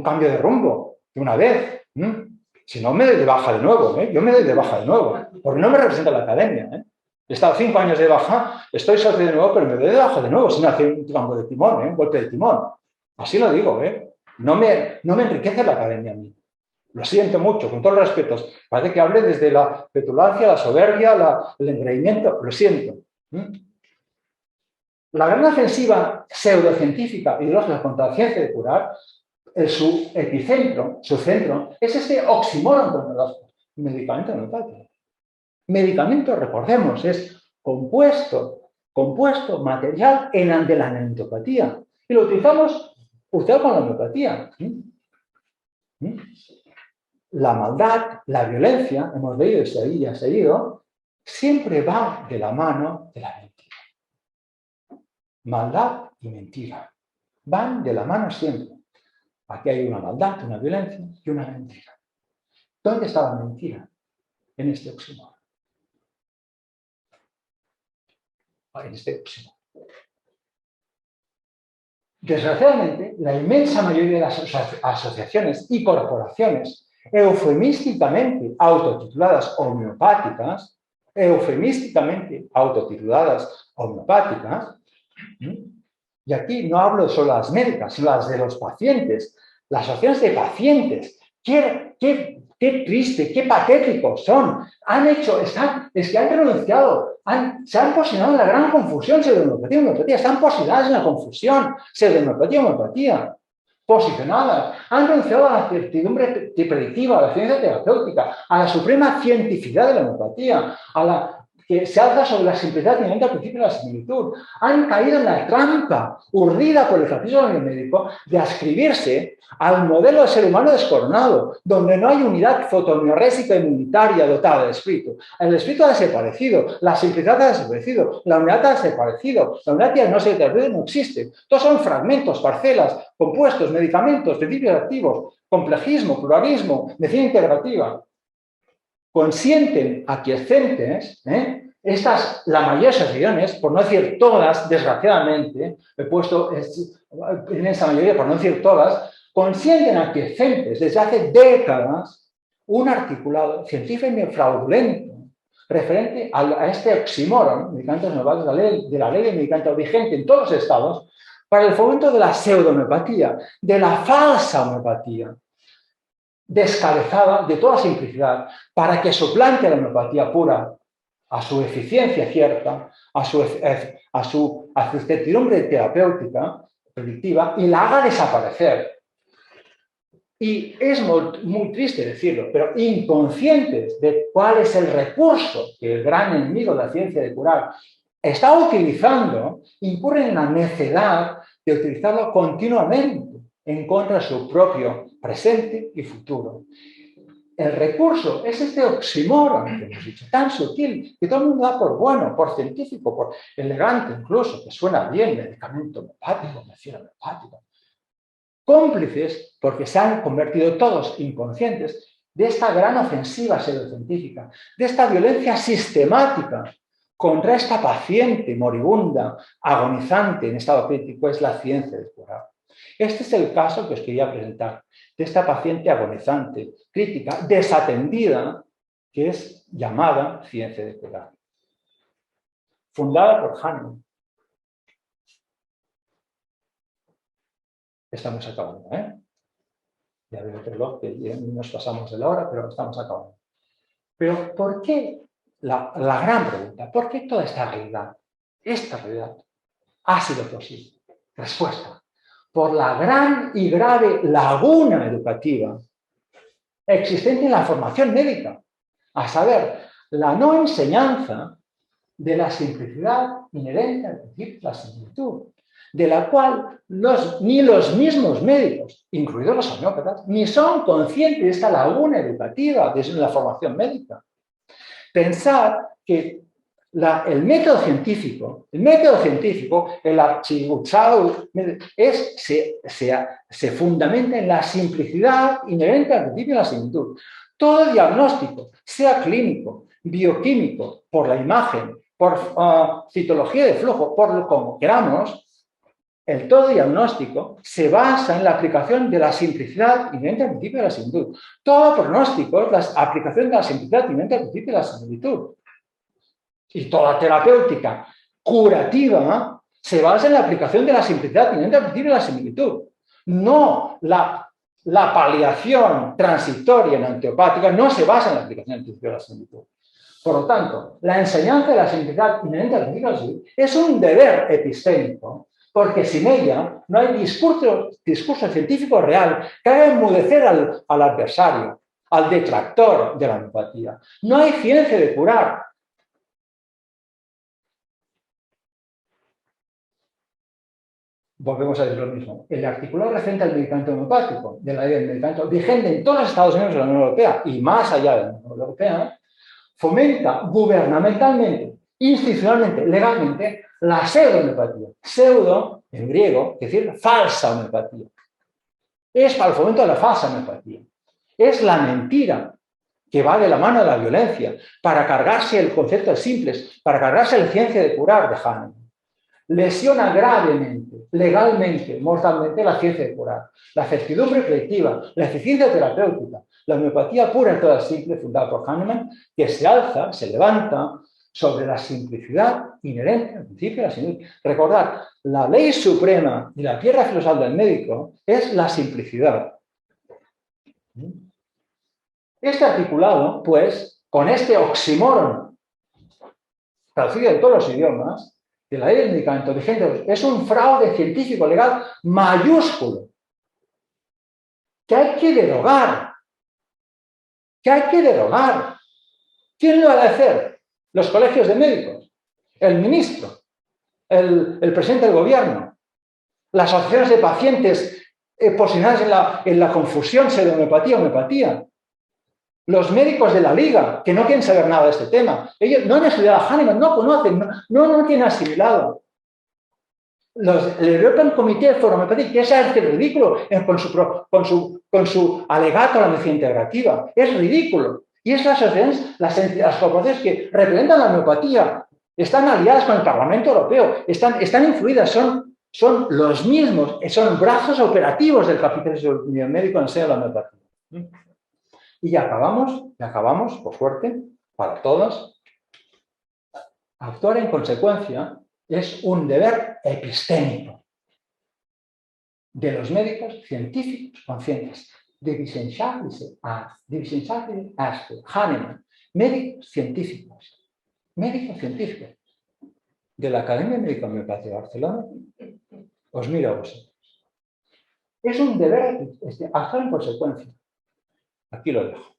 cambio de rumbo de una vez. Si no, me doy de baja de nuevo. Yo me doy de baja de nuevo. Porque no me representa la academia. He estado 5 años de baja, estoy socio de nuevo, pero me doy de baja de nuevo si no hace un cambio de timón, un golpe de timón. Así lo digo, no me enriquece la academia a mí. Lo siento mucho, con todos los respetos. Parece que hable desde la petulancia, la soberbia, el engreimiento. Lo siento. La gran ofensiva pseudocientífica ideológica contra la ciencia de curar, su epicentro, su centro, es este oxímoron contra los medicamentos homeopáticos. Medicamento, recordemos, es compuesto material de la homeopatía. Y lo utilizamos con la homeopatía. La maldad, la violencia, hemos leído y seguido, siempre va de la mano de la mentira. Maldad y mentira van de la mano siempre. Aquí hay una maldad, una violencia y una mentira. ¿Dónde está la mentira? En este oxímoron. Desgraciadamente, la inmensa mayoría de las asociaciones y corporaciones eufemísticamente autotituladas homeopáticas, y aquí no hablo solo de las médicas, sino las de los pacientes, las asociaciones de pacientes. Qué triste, qué patéticos son. Es que han renunciado, se han posicionado en la gran confusión pseudo-homeopatía, homeopatía. Están posicionadas en la confusión pseudo-homeopatía, homeopatía. Posicionadas. Han renunciado a la certidumbre predictiva, a la ciencia terapéutica, a la suprema cientificidad de la homeopatía, a la que se alza sobre la simplicidad inherente al principio de la similitud. Han caído en la trampa urdida por el capricho médico de adscribirse al modelo de ser humano descoronado, donde no hay unidad fotoneorésica inmunitaria dotada del espíritu. El espíritu ha desaparecido, la simplicidad ha desaparecido, la unidad ha desaparecido, la unidad diagnóstica no existe. Todos son fragmentos, parcelas, compuestos, medicamentos, principios activos, complejismo, pluralismo, medicina integrativa. Consienten aquiescentes, la mayoría de asociaciones, por no decir todas, desgraciadamente, he puesto en esa mayoría, por no decir todas, consienten aquiescentes desde hace décadas un articulado científico y fraudulento referente a este oxímoron, medicamentos homeopáticos, de la ley de medicamentos vigente en todos los estados, para el fomento de la pseudo-homeopatía, de la falsa homeopatía, descabezada de toda simplicidad, para que suplante la homeopatía pura a su eficiencia cierta, a su certidumbre terapéutica, predictiva, y la haga desaparecer. Y es muy triste decirlo, pero inconscientes de cuál es el recurso que el gran enemigo de la ciencia de curar está utilizando, incurren en la necedad de utilizarlo continuamente en contra de su propio presente y futuro. El recurso es este oxímoron que hemos dicho, tan sutil, que todo el mundo da por bueno, por científico, por elegante incluso, que suena bien, medicamento homeopático, medicina homeopática. Cómplices, porque se han convertido todos inconscientes de esta gran ofensiva pseudocientífica, de esta violencia sistemática contra esta paciente moribunda, agonizante en estado crítico, es la ciencia de curar. Este es el caso que os quería presentar, de esta paciente agonizante, crítica, desatendida, que es llamada ciencia de curar. Fundada por Hahnemann. Estamos acabando, Ya veo el reloj, que nos pasamos de la hora, pero estamos acabando. Pero ¿por qué? La gran pregunta, ¿por qué toda esta realidad ha sido posible? Respuesta. Por la gran y grave laguna educativa existente en la formación médica, a saber, la no enseñanza de la simplicidad inherente al principio de la similitud, de la cual ni los mismos médicos, incluidos los homeópatas, ni son conscientes de esta laguna educativa desde la formación médica. Pensar que el método científico, el archibuchado, se fundamenta en la simplicidad inherente al principio de la similitud. Todo diagnóstico, sea clínico, bioquímico, por la imagen, por citología de flujo, por como queramos, el todo diagnóstico se basa en la aplicación de la simplicidad inherente al principio de la similitud. Todo pronóstico es la aplicación de la simplicidad inherente al principio de la similitud. Y toda terapéutica curativa se basa en la aplicación de la simplicidad inherente al principio de la similitud. No la paliación transitoria en antiopática no se basa en la aplicación del principio de la similitud. Por lo tanto, la enseñanza de la simplicidad inherente al principio de la similitud es un deber epistémico, porque sin ella no hay discurso científico real que haga enmudecer al adversario, al detractor de la homeopatía. No hay ciencia de curar. Volvemos a decir lo mismo. El articulado referente al medicamento homeopático, de la ley del medicamento, vigente en todos los Estados Miembros de la Unión Europea y más allá de la Unión Europea, fomenta gubernamentalmente, institucionalmente, legalmente, la pseudo-homeopatía. Pseudo, en griego, es decir, falsa homeopatía. Es para el fomento de la falsa homeopatía. Es la mentira que va de la mano de la violencia para cargarse el concepto de simples, para cargarse la ciencia de curar de Hahnemann. Lesiona gravemente, legalmente, mortalmente la ciencia de curar, la certidumbre predictiva, la eficiencia terapéutica, la homeopatía pura en toda simple, fundada por Hahnemann, que se alza, se levanta sobre la simplicidad inherente al principio de la similitud. Recordad, la ley suprema y la piedra filosofal del médico es la simplicidad. Este articulado, pues, con este oxímoron, traducido en todos los idiomas, de la ley del medicamento vigente, es un fraude científico legal mayúsculo que hay que derogar. ¿Quién lo ha de hacer? Los colegios de médicos, el ministro, el presidente del gobierno, las asociaciones de pacientes posicionadas en la confusión pseudo-homeopatía, los médicos de la Liga, que no quieren saber nada de este tema. Ellos no han estudiado a Hahnemann, no conocen, no tienen asimilado. El European Committee for Homeopathy, que es arte ridículo con su alegato a la medicina integrativa. Es ridículo. Y es las asociaciones, las corporaciones que representan la homeopatía, están aliadas con el Parlamento Europeo, están influidas, son los mismos, son brazos operativos del capitalismo médico en el seno de la homeopatía. Y acabamos, por suerte, para todos, actuar en consecuencia es un deber epistémico de los médicos científicos conscientes, de wissenschaftliche Ärzte, Hahnemann, médicos científicos de la Academia Médica Homeopática de Barcelona, os miro a vosotros. Es un deber actuar en consecuencia. Aquí lo dejo.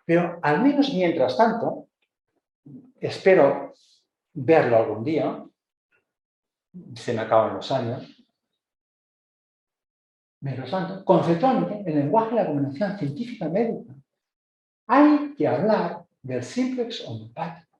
Pero al menos mientras tanto, espero verlo algún día, se me acaban los años, mientras tanto, conceptualmente, en el lenguaje de la comunicación científica médica, hay que hablar del simplex homeopático,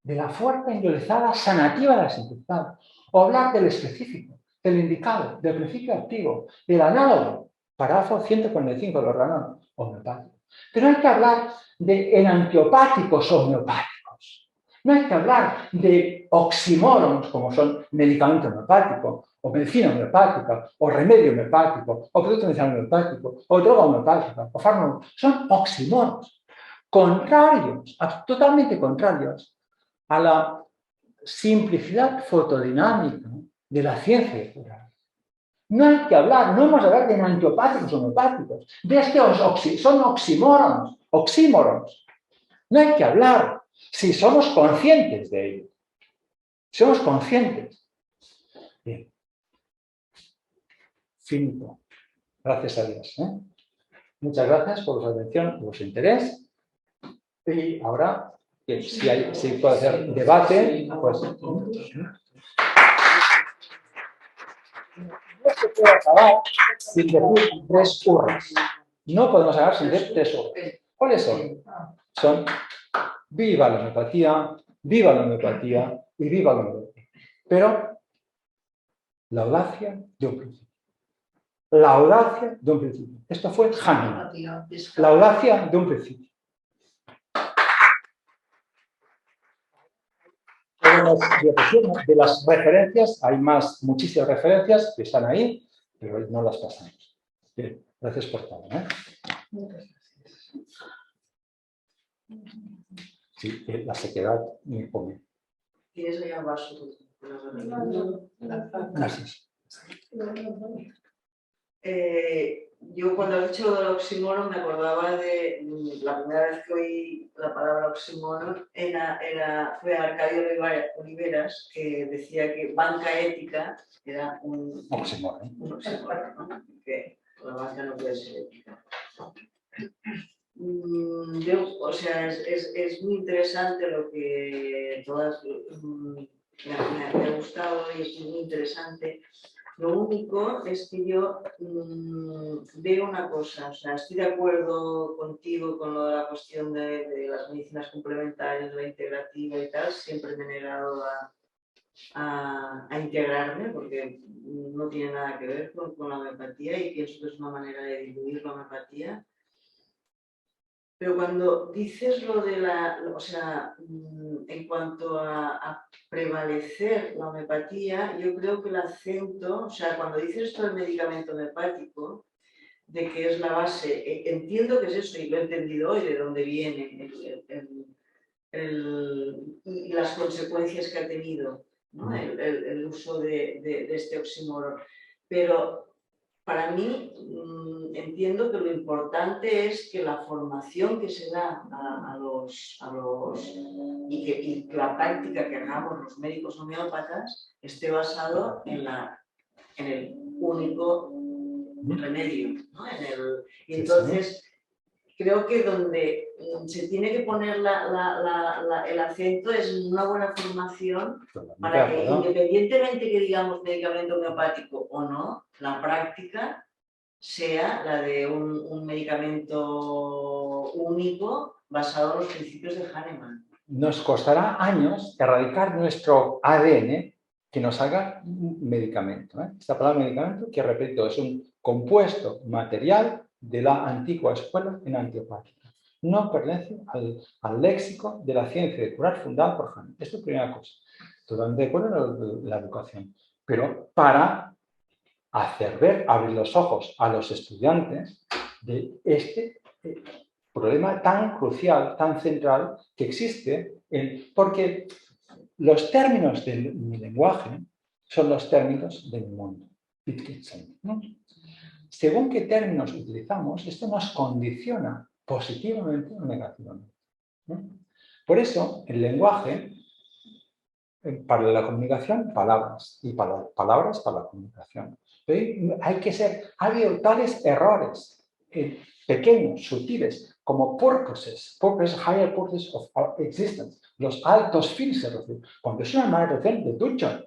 de la fuerza individualizada sanativa de la simplicidad, o hablar del específico, del indicado, del principio activo, del análogo, párrafo 145 del órgano homeopático. Pero hay que hablar de enantiopáticos homeopáticos. No hay que hablar de oxímorons, como son medicamento homeopático, o medicina homeopática, o remedio homeopático, o producto medicinal homeopático, o droga homeopática, o fármaco. Son oxímorons, contrarios, totalmente contrarios a la simplicidad fotodinámica de la ciencia de curar. No hay que hablar, no hemos de hablar de enantiopáticos homeopáticos, de estos son oxímorons. No hay que hablar si somos conscientes de ello. Somos conscientes. Bien. Finito. Gracias a Dios. Muchas gracias por su atención, por su interés. Y ahora, si puede hacer debate, pues... No se puede acabar sin decir 3 hurras. No podemos acabar sin decir 3 hurras. ¿Cuáles son? Son viva la homeopatía y viva la homeopatía. Pero la audacia de un principio. La audacia de un principio. Esto fue Hahnemann. La audacia de un principio. De las referencias, hay muchísimas referencias que están ahí, pero no las pasamos. Bien, gracias por todo. Sí, la sequedad me pone. ¿Tienes ahí un vaso? Gracias. Yo cuando has dicho del oxímoron me acordaba de la primera vez que oí la palabra oxímoron fue Arcadio Oliveras, que decía que banca ética era un Oxímoron. ¿no? Que la banca no puede ser ética. O sea, es muy interesante lo que todas me ha gustado y es muy interesante. Lo único es que yo veo una cosa, o sea, estoy de acuerdo contigo con lo de la cuestión de las medicinas complementarias, la integrativa y tal, siempre me he negado a integrarme porque no tiene nada que ver con la homeopatía y pienso que es una manera de diluir la homeopatía. Pero cuando dices lo de o sea, en cuanto a prevalecer la homeopatía, yo creo que el acento, o sea, cuando dices esto del medicamento homeopático, de que es la base, entiendo que es eso y lo he entendido hoy, de dónde viene y las consecuencias que ha tenido, ¿no? el uso de este oxímoron. Pero para mí entiendo que lo importante es que la formación que se da y que la práctica que hagamos los médicos homeópatas esté basado en el único remedio, ¿no? Y entonces creo que donde se tiene que poner el acento es en una buena formación para que, independientemente que digamos medicamento homeopático o no, la práctica sea la de un medicamento único basado en los principios de Hahnemann. Nos costará años erradicar nuestro ADN que nos haga un medicamento. Esta palabra medicamento, que repito, es un compuesto material de la antigua escuela en antiopática. No pertenece al léxico de la ciencia de curar fundada por Hahnemann. Esto es primera cosa. Totalmente de acuerdo en la educación. Pero para hacer ver, abrir los ojos a los estudiantes de este problema tan crucial, tan central que existe, porque los términos de mi lenguaje son los términos de mi mundo. ¿No? Según qué términos utilizamos, esto nos condiciona positivamente o negativamente. ¿No? Por eso, el lenguaje, para la comunicación, palabras, y palabras para la comunicación. Pero ha habido tales errores pequeños, sutiles, como purposes, higher purposes of our existence, los altos fines de Rousseau. Cuando es una mala relación de Duchamp,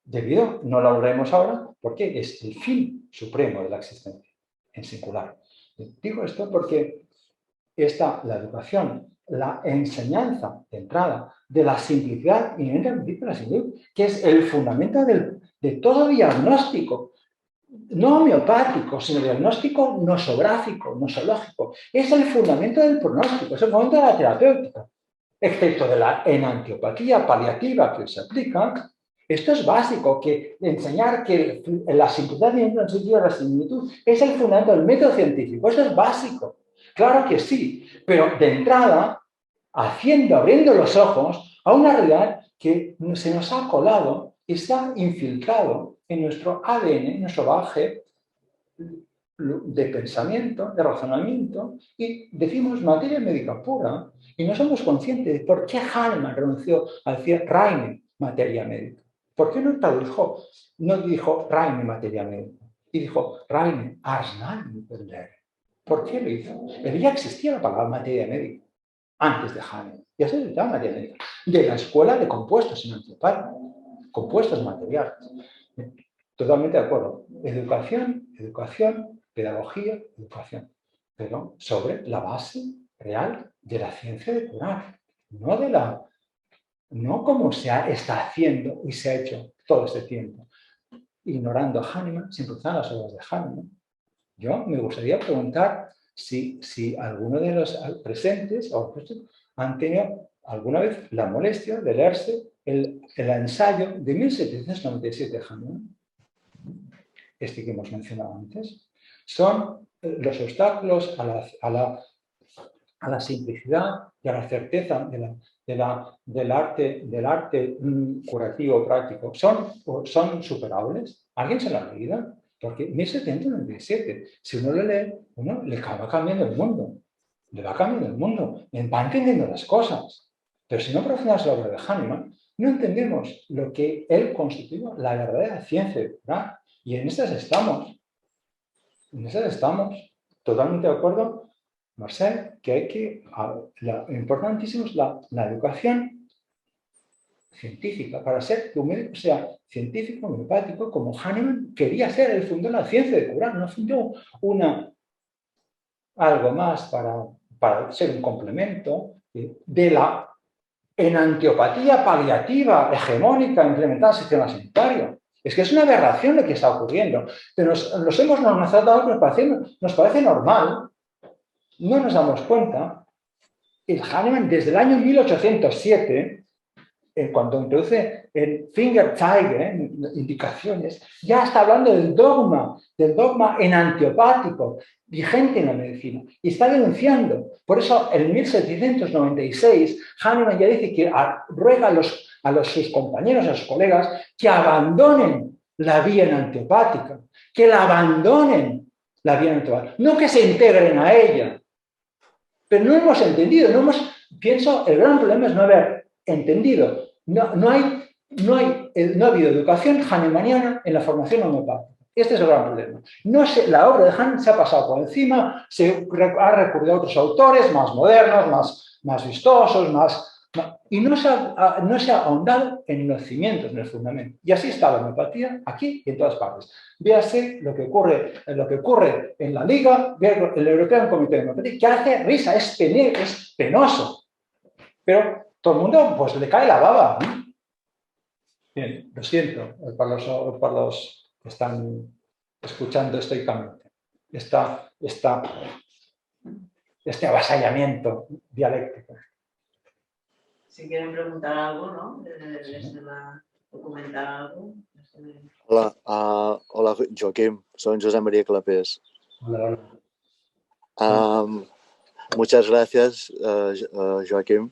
debido, no lo hablaremos ahora, porque es el fin supremo de la existencia, en singular. Digo esto porque la educación, la enseñanza de entrada de la simplicidad inherente al principio de la similitud, que es el fundamento de todo diagnóstico, no homeopático, sino diagnóstico nosográfico, nosológico. Es el fundamento del pronóstico, es el fundamento de la terapéutica, excepto en antiopatía paliativa que se aplica. Esto es básico, que enseñar que la simplicidad inherente al sentido de la similitud es el fundamento del método científico. Esto es básico. Claro que sí, pero de entrada, abriendo los ojos a una realidad que se nos ha colado y se ha infiltrado en nuestro ADN, en nuestro bagaje de pensamiento, de razonamiento, y decimos materia médica pura, y no somos conscientes de por qué Hahnemann renunció a decir Reine, materia médica. ¿Por qué no tradujo, no dijo Reine, materia médica? Y dijo Reine, Arzneimittel. ¿Por qué lo hizo? Pero ya existía la palabra materia médica antes de Hahnemann. Ya se utilizaba materia médica. De la escuela de compuestos en antiopatía, compuestos materiales. Totalmente de acuerdo. Educación, pedagogía, educación. Pero sobre la base real de la ciencia de curar, no como está haciendo y se ha hecho todo este tiempo, ignorando a Hahnemann, sin cruzar las obras de Hahnemann. Yo me gustaría preguntar si alguno de los presentes han tenido alguna vez la molestia de leerse el ensayo de 1797 de Hahnemann, este que hemos mencionado antes. Son los obstáculos a la simplicidad y a la certeza del arte curativo práctico. ¿Son superables? ¿Alguien se lo ha leído? Porque 1797, si uno lo lee, uno le va cambiando el mundo. Le va cambiando el mundo. Va entendiendo las cosas. Pero si no profundizamos la obra de Hahnemann, no entendemos lo que él constituyó la verdadera ciencia de curar. Y en estas estamos. En esas estamos. Totalmente de acuerdo, Marcel, que lo importantísimo es la educación científica. Para ser que un médico sea científico, homeopático, como Hahnemann quería ser, él fundó la ciencia de curar, no fundó algo más para ser un complemento de la enantiopatía paliativa hegemónica implementada en el sistema sanitario. Es que es una aberración lo que está ocurriendo. Pero nos hemos normalizado, nos parece normal, no nos damos cuenta. El Hahnemann, desde el año 1807, cuando introduce el Fingerzeige, indicaciones, ya está hablando del dogma enantiopático vigente en la medicina y está denunciando. Por eso, en 1796, Hahnemann ya dice que ruega a sus compañeros, a sus colegas, que abandonen la vía enantiopática, que la abandonen la vía enantiopática, no que se integren a ella. Pero no hemos entendido, pienso, el gran problema es no haber entendido. No ha habido educación hahnemanniana en la formación homeopática. Este es el gran problema. La obra de Hahnemann se ha pasado por encima, se ha recurrido a otros autores más modernos, más vistosos, y no se ha ahondado en los cimientos, en el fundamento. Y así está la homeopatía aquí y en todas partes. Véase lo que ocurre en la Liga, el European Comité de Homeopatía, que hace risa, es penoso. Pero todo el mundo pues le cae la baba, ¿no? Bien, lo siento para los que están escuchando estoicamente. Este avasallamiento dialéctico. Si quieren preguntar algo, ¿no? O comentar algo. Hola, Joaquim. Soy José María Clapés. Hola. Muchas gracias, Joaquim.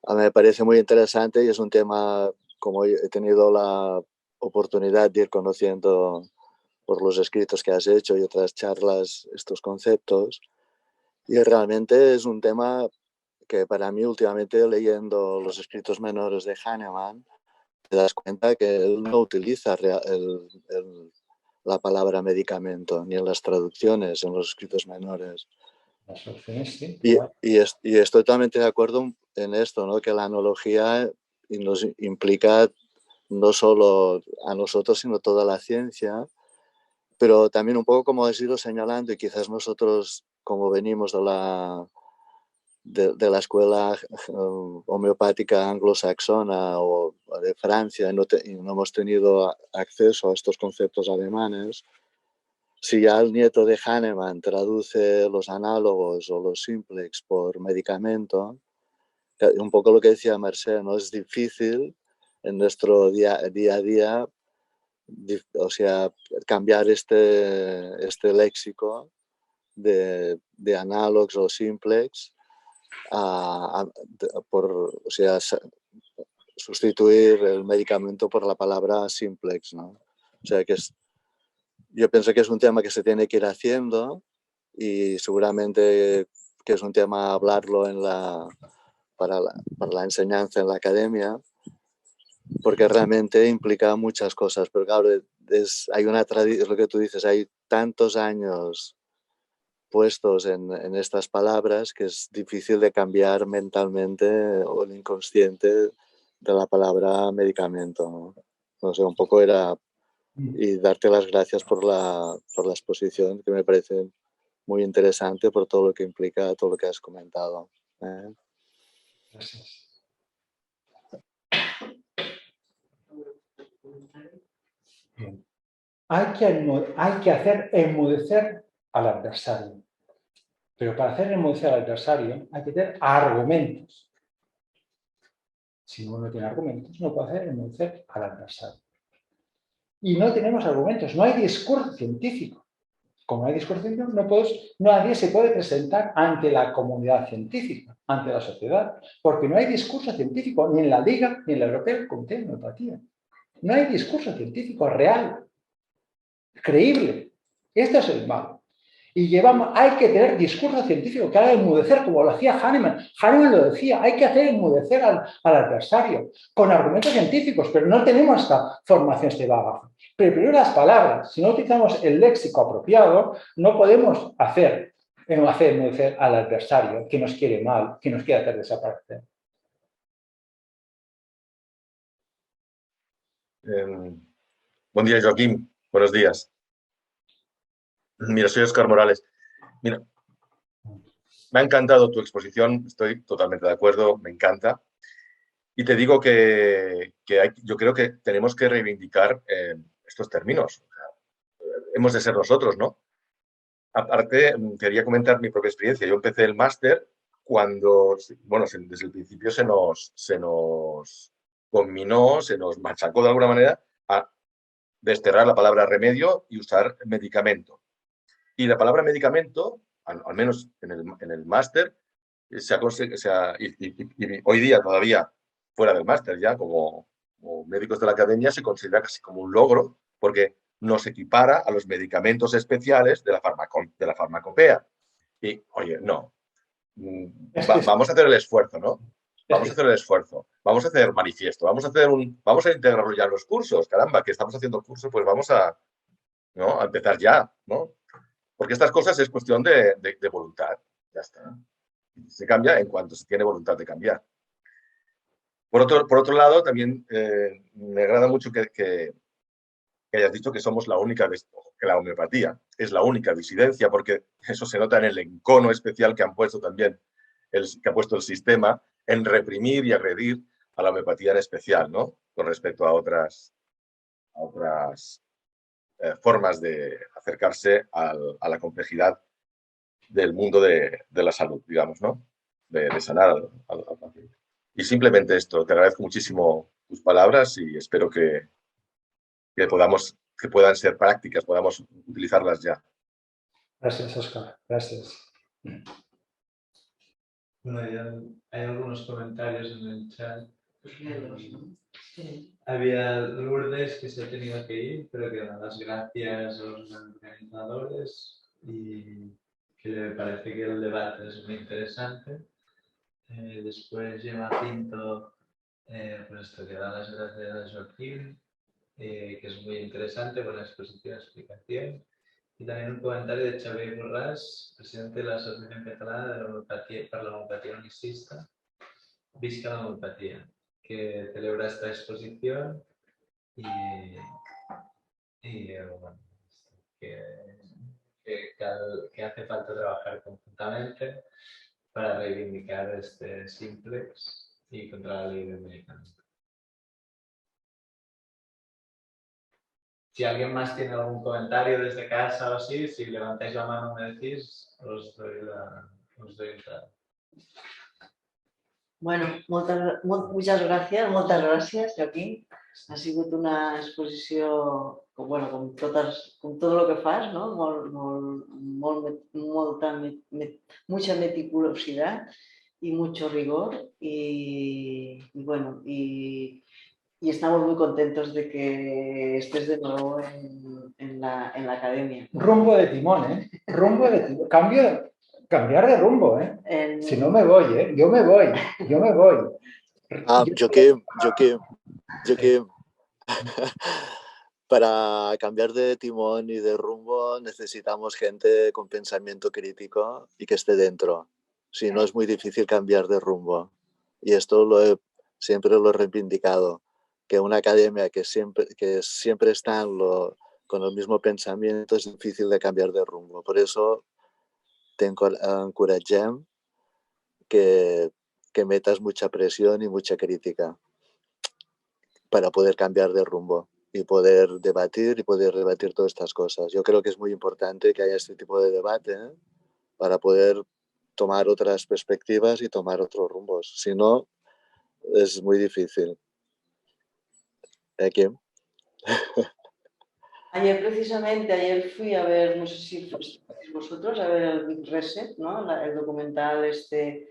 Me parece muy interesante y es un tema, como he tenido la oportunidad de ir conociendo por los escritos que has hecho y otras charlas, estos conceptos. Y realmente es un tema que para mí últimamente, leyendo los escritos menores de Hahnemann, te das cuenta que él no utiliza la palabra medicamento, ni en las traducciones, en los escritos menores. Y estoy totalmente de acuerdo en esto, ¿no? Que la analogía nos implica no solo a nosotros, sino toda la ciencia, pero también un poco como has ido señalando, y quizás nosotros, como venimos de la escuela homeopática anglosaxona o de Francia y no hemos tenido acceso a estos conceptos alemanes, si ya el nieto de Hahnemann traduce los análogos o los simplex por medicamento, un poco lo que decía Marcel, ¿no? Es difícil en nuestro día a día, o sea, cambiar este léxico de análogos o simplex o sea, sustituir el medicamento por la palabra simplex, ¿no? O sea, yo pienso que es un tema que se tiene que ir haciendo y seguramente que es un tema hablarlo para la enseñanza en la academia, porque realmente implica muchas cosas. Pero claro, hay una tradición, es lo que tú dices, hay tantos años puestos en estas palabras que es difícil de cambiar mentalmente o el inconsciente de la palabra medicamento, ¿no? No sé, un poco era... Y darte las gracias por la exposición, que me parece muy interesante por todo lo que implica, todo lo que has comentado. Gracias. Bien. Hay que hacer enmudecer al adversario. Pero para hacer enmudecer al adversario hay que tener argumentos. Si uno no tiene argumentos, no puede hacer enmudecer al adversario. Y no tenemos argumentos, no hay discurso científico. Como no hay discurso científico, nadie se puede presentar ante la comunidad científica, ante la sociedad, porque no hay discurso científico ni en la Liga ni en la Europea Comité de Homeopatía. No hay discurso científico real, creíble. Esto es el mal. Y hay que tener discurso científico que haga enmudecer, como lo hacía Hahnemann. Hahnemann lo decía, hay que hacer enmudecer al adversario, con argumentos científicos, pero no tenemos esta formación, este bagaje. Pero primero las palabras, si no utilizamos el léxico apropiado, no podemos hacer enmudecer al adversario que nos quiere mal, que nos quiere hacer desaparecer. Buen día, Joaquín. Buenos días. Mira, soy Óscar Morales. Mira, me ha encantado tu exposición, estoy totalmente de acuerdo, me encanta. Y te digo que yo creo que tenemos que reivindicar estos términos. Hemos de ser nosotros, ¿no? Aparte, quería comentar mi propia experiencia. Yo empecé el máster cuando, bueno, desde el principio se nos conminó, se nos machacó de alguna manera a desterrar la palabra remedio y usar medicamento. Y la palabra medicamento, al menos en el máster, y hoy día todavía fuera del máster ya, como médicos de la academia, se considera casi como un logro, porque nos equipara a los medicamentos especiales de la farmacopea. Y, oye, no, vamos a hacer el esfuerzo, ¿no? Vamos a hacer el esfuerzo, vamos a hacer manifiesto, vamos a integrarlo ya en los cursos, caramba, que estamos haciendo cursos, pues vamos a empezar ya, ¿no? Porque estas cosas es cuestión de voluntad, ya está. Se cambia en cuanto se tiene voluntad de cambiar. Por otro lado, también me agrada mucho que hayas dicho que somos la única, que la homeopatía es la única disidencia, porque eso se nota en el encono especial que han puesto también, que ha puesto el sistema en reprimir y agredir a la homeopatía en especial, ¿no? Con respecto a otras formas de acercarse a la complejidad del mundo de la salud, digamos, ¿no? De sanar al paciente. Y simplemente esto, te agradezco muchísimo tus palabras y espero que puedan ser prácticas, podamos utilizarlas ya. Gracias, Óscar. Gracias. Bueno, hay algunos comentarios en el chat. Sí. Había Lourdes que se ha tenido que ir, pero que da las gracias a los organizadores y que le parece que el debate es muy interesante. Después Gemma Pinto, pues esto, que da las gracias a Joaquín, que es muy interesante, buena exposición, explicación. Y también un comentario de Xavier Borràs, presidente de la Asociación Catalana de la Homeopatía para la Homeopatía Unicista, Visca la Homeopatía, que celebra esta exposición y bueno, que hace falta trabajar conjuntamente para reivindicar este simplex y contra la ley del medicamento. Si alguien más tiene algún comentario desde casa o así, si levantáis la mano me decís, os doy entrada. Bueno, muchas gràcies, Joaquim. Ha sigut una exposició bueno, com todo lo que fas, ¿no? Mucha meticulosidad y mucho rigor bueno, y estamos muy contentos de que estés de nuevo en la academia. Rumbo de timón, ¿eh? Rumbo de timón. Cambiar de rumbo, ¿eh? Si no me voy, ¿eh? Yo me voy. Para cambiar de timón y de rumbo necesitamos gente con pensamiento crítico y que esté dentro. Si no, es muy difícil cambiar de rumbo. Y esto siempre lo he reivindicado, que una academia que siempre está con el mismo pensamiento es difícil de cambiar de rumbo. Por eso encouragem que metas mucha presión y mucha crítica para poder cambiar de rumbo y poder debatir todas estas cosas. Yo creo que es muy importante que haya este tipo de debate, ¿eh? Para poder tomar otras perspectivas y tomar otros rumbos. Si no, es muy difícil. ¿Kim? Ayer fui a ver, no sé si fuisteis vosotros, a ver el Big Reset, ¿no? El documental este.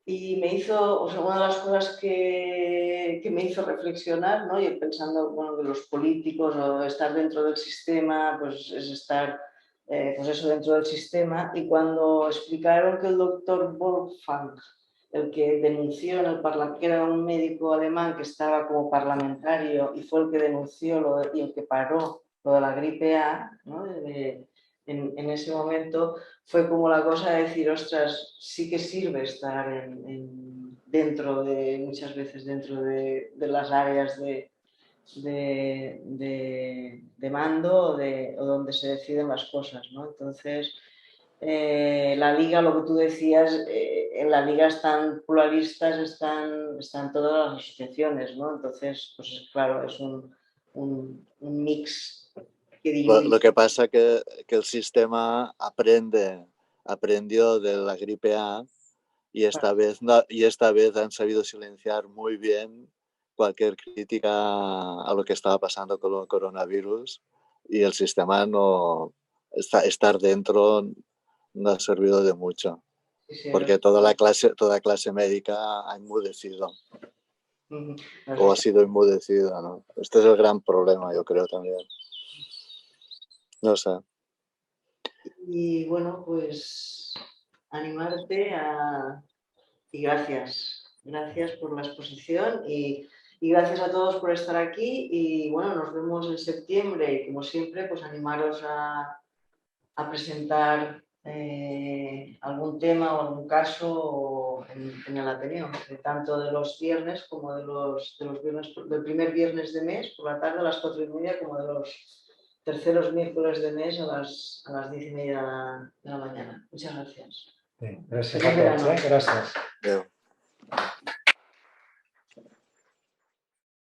Y me hizo, o sea, una de las cosas que me hizo reflexionar, ¿no? Yo pensando, bueno, que los políticos o estar dentro del sistema, pues es estar, pues eso, dentro del sistema. Y cuando explicaron que el doctor Wolfgang, el que denunció en el Parlamento, que era un médico alemán que estaba como parlamentario y fue el que denunció y el que paró lo de la gripe A, ¿no? En ese momento fue como la cosa de decir, ostras, sí que sirve estar dentro de, muchas veces dentro de las áreas de mando o donde se deciden las cosas, ¿no? Entonces, la liga, lo que tú decías, en la liga están pluralistas, están todas las asociaciones, ¿no? Entonces, pues claro, es un mix que diluye. Lo que pasa que el sistema aprendió de la gripe A y esta vez han sabido silenciar muy bien cualquier crítica a lo que estaba pasando con el coronavirus y el sistema estar dentro no ha servido de mucho porque toda clase médica ha enmudecido o ha sido enmudecida, ¿no? Este es el gran problema, yo creo también. No sé. Y bueno, pues animarte y gracias. Gracias por la exposición y gracias a todos por estar aquí. Y bueno, nos vemos en septiembre y como siempre, pues animaros a presentar algún tema o algún caso en el Ateneo, tanto de los viernes como de los viernes, del primer viernes de mes por la tarde a las 4:30, como de los terceros miércoles de mes a las 10:30 de la mañana. Muchas gracias. Sí, gracias a todos, ¿eh? Gracias. Adéu.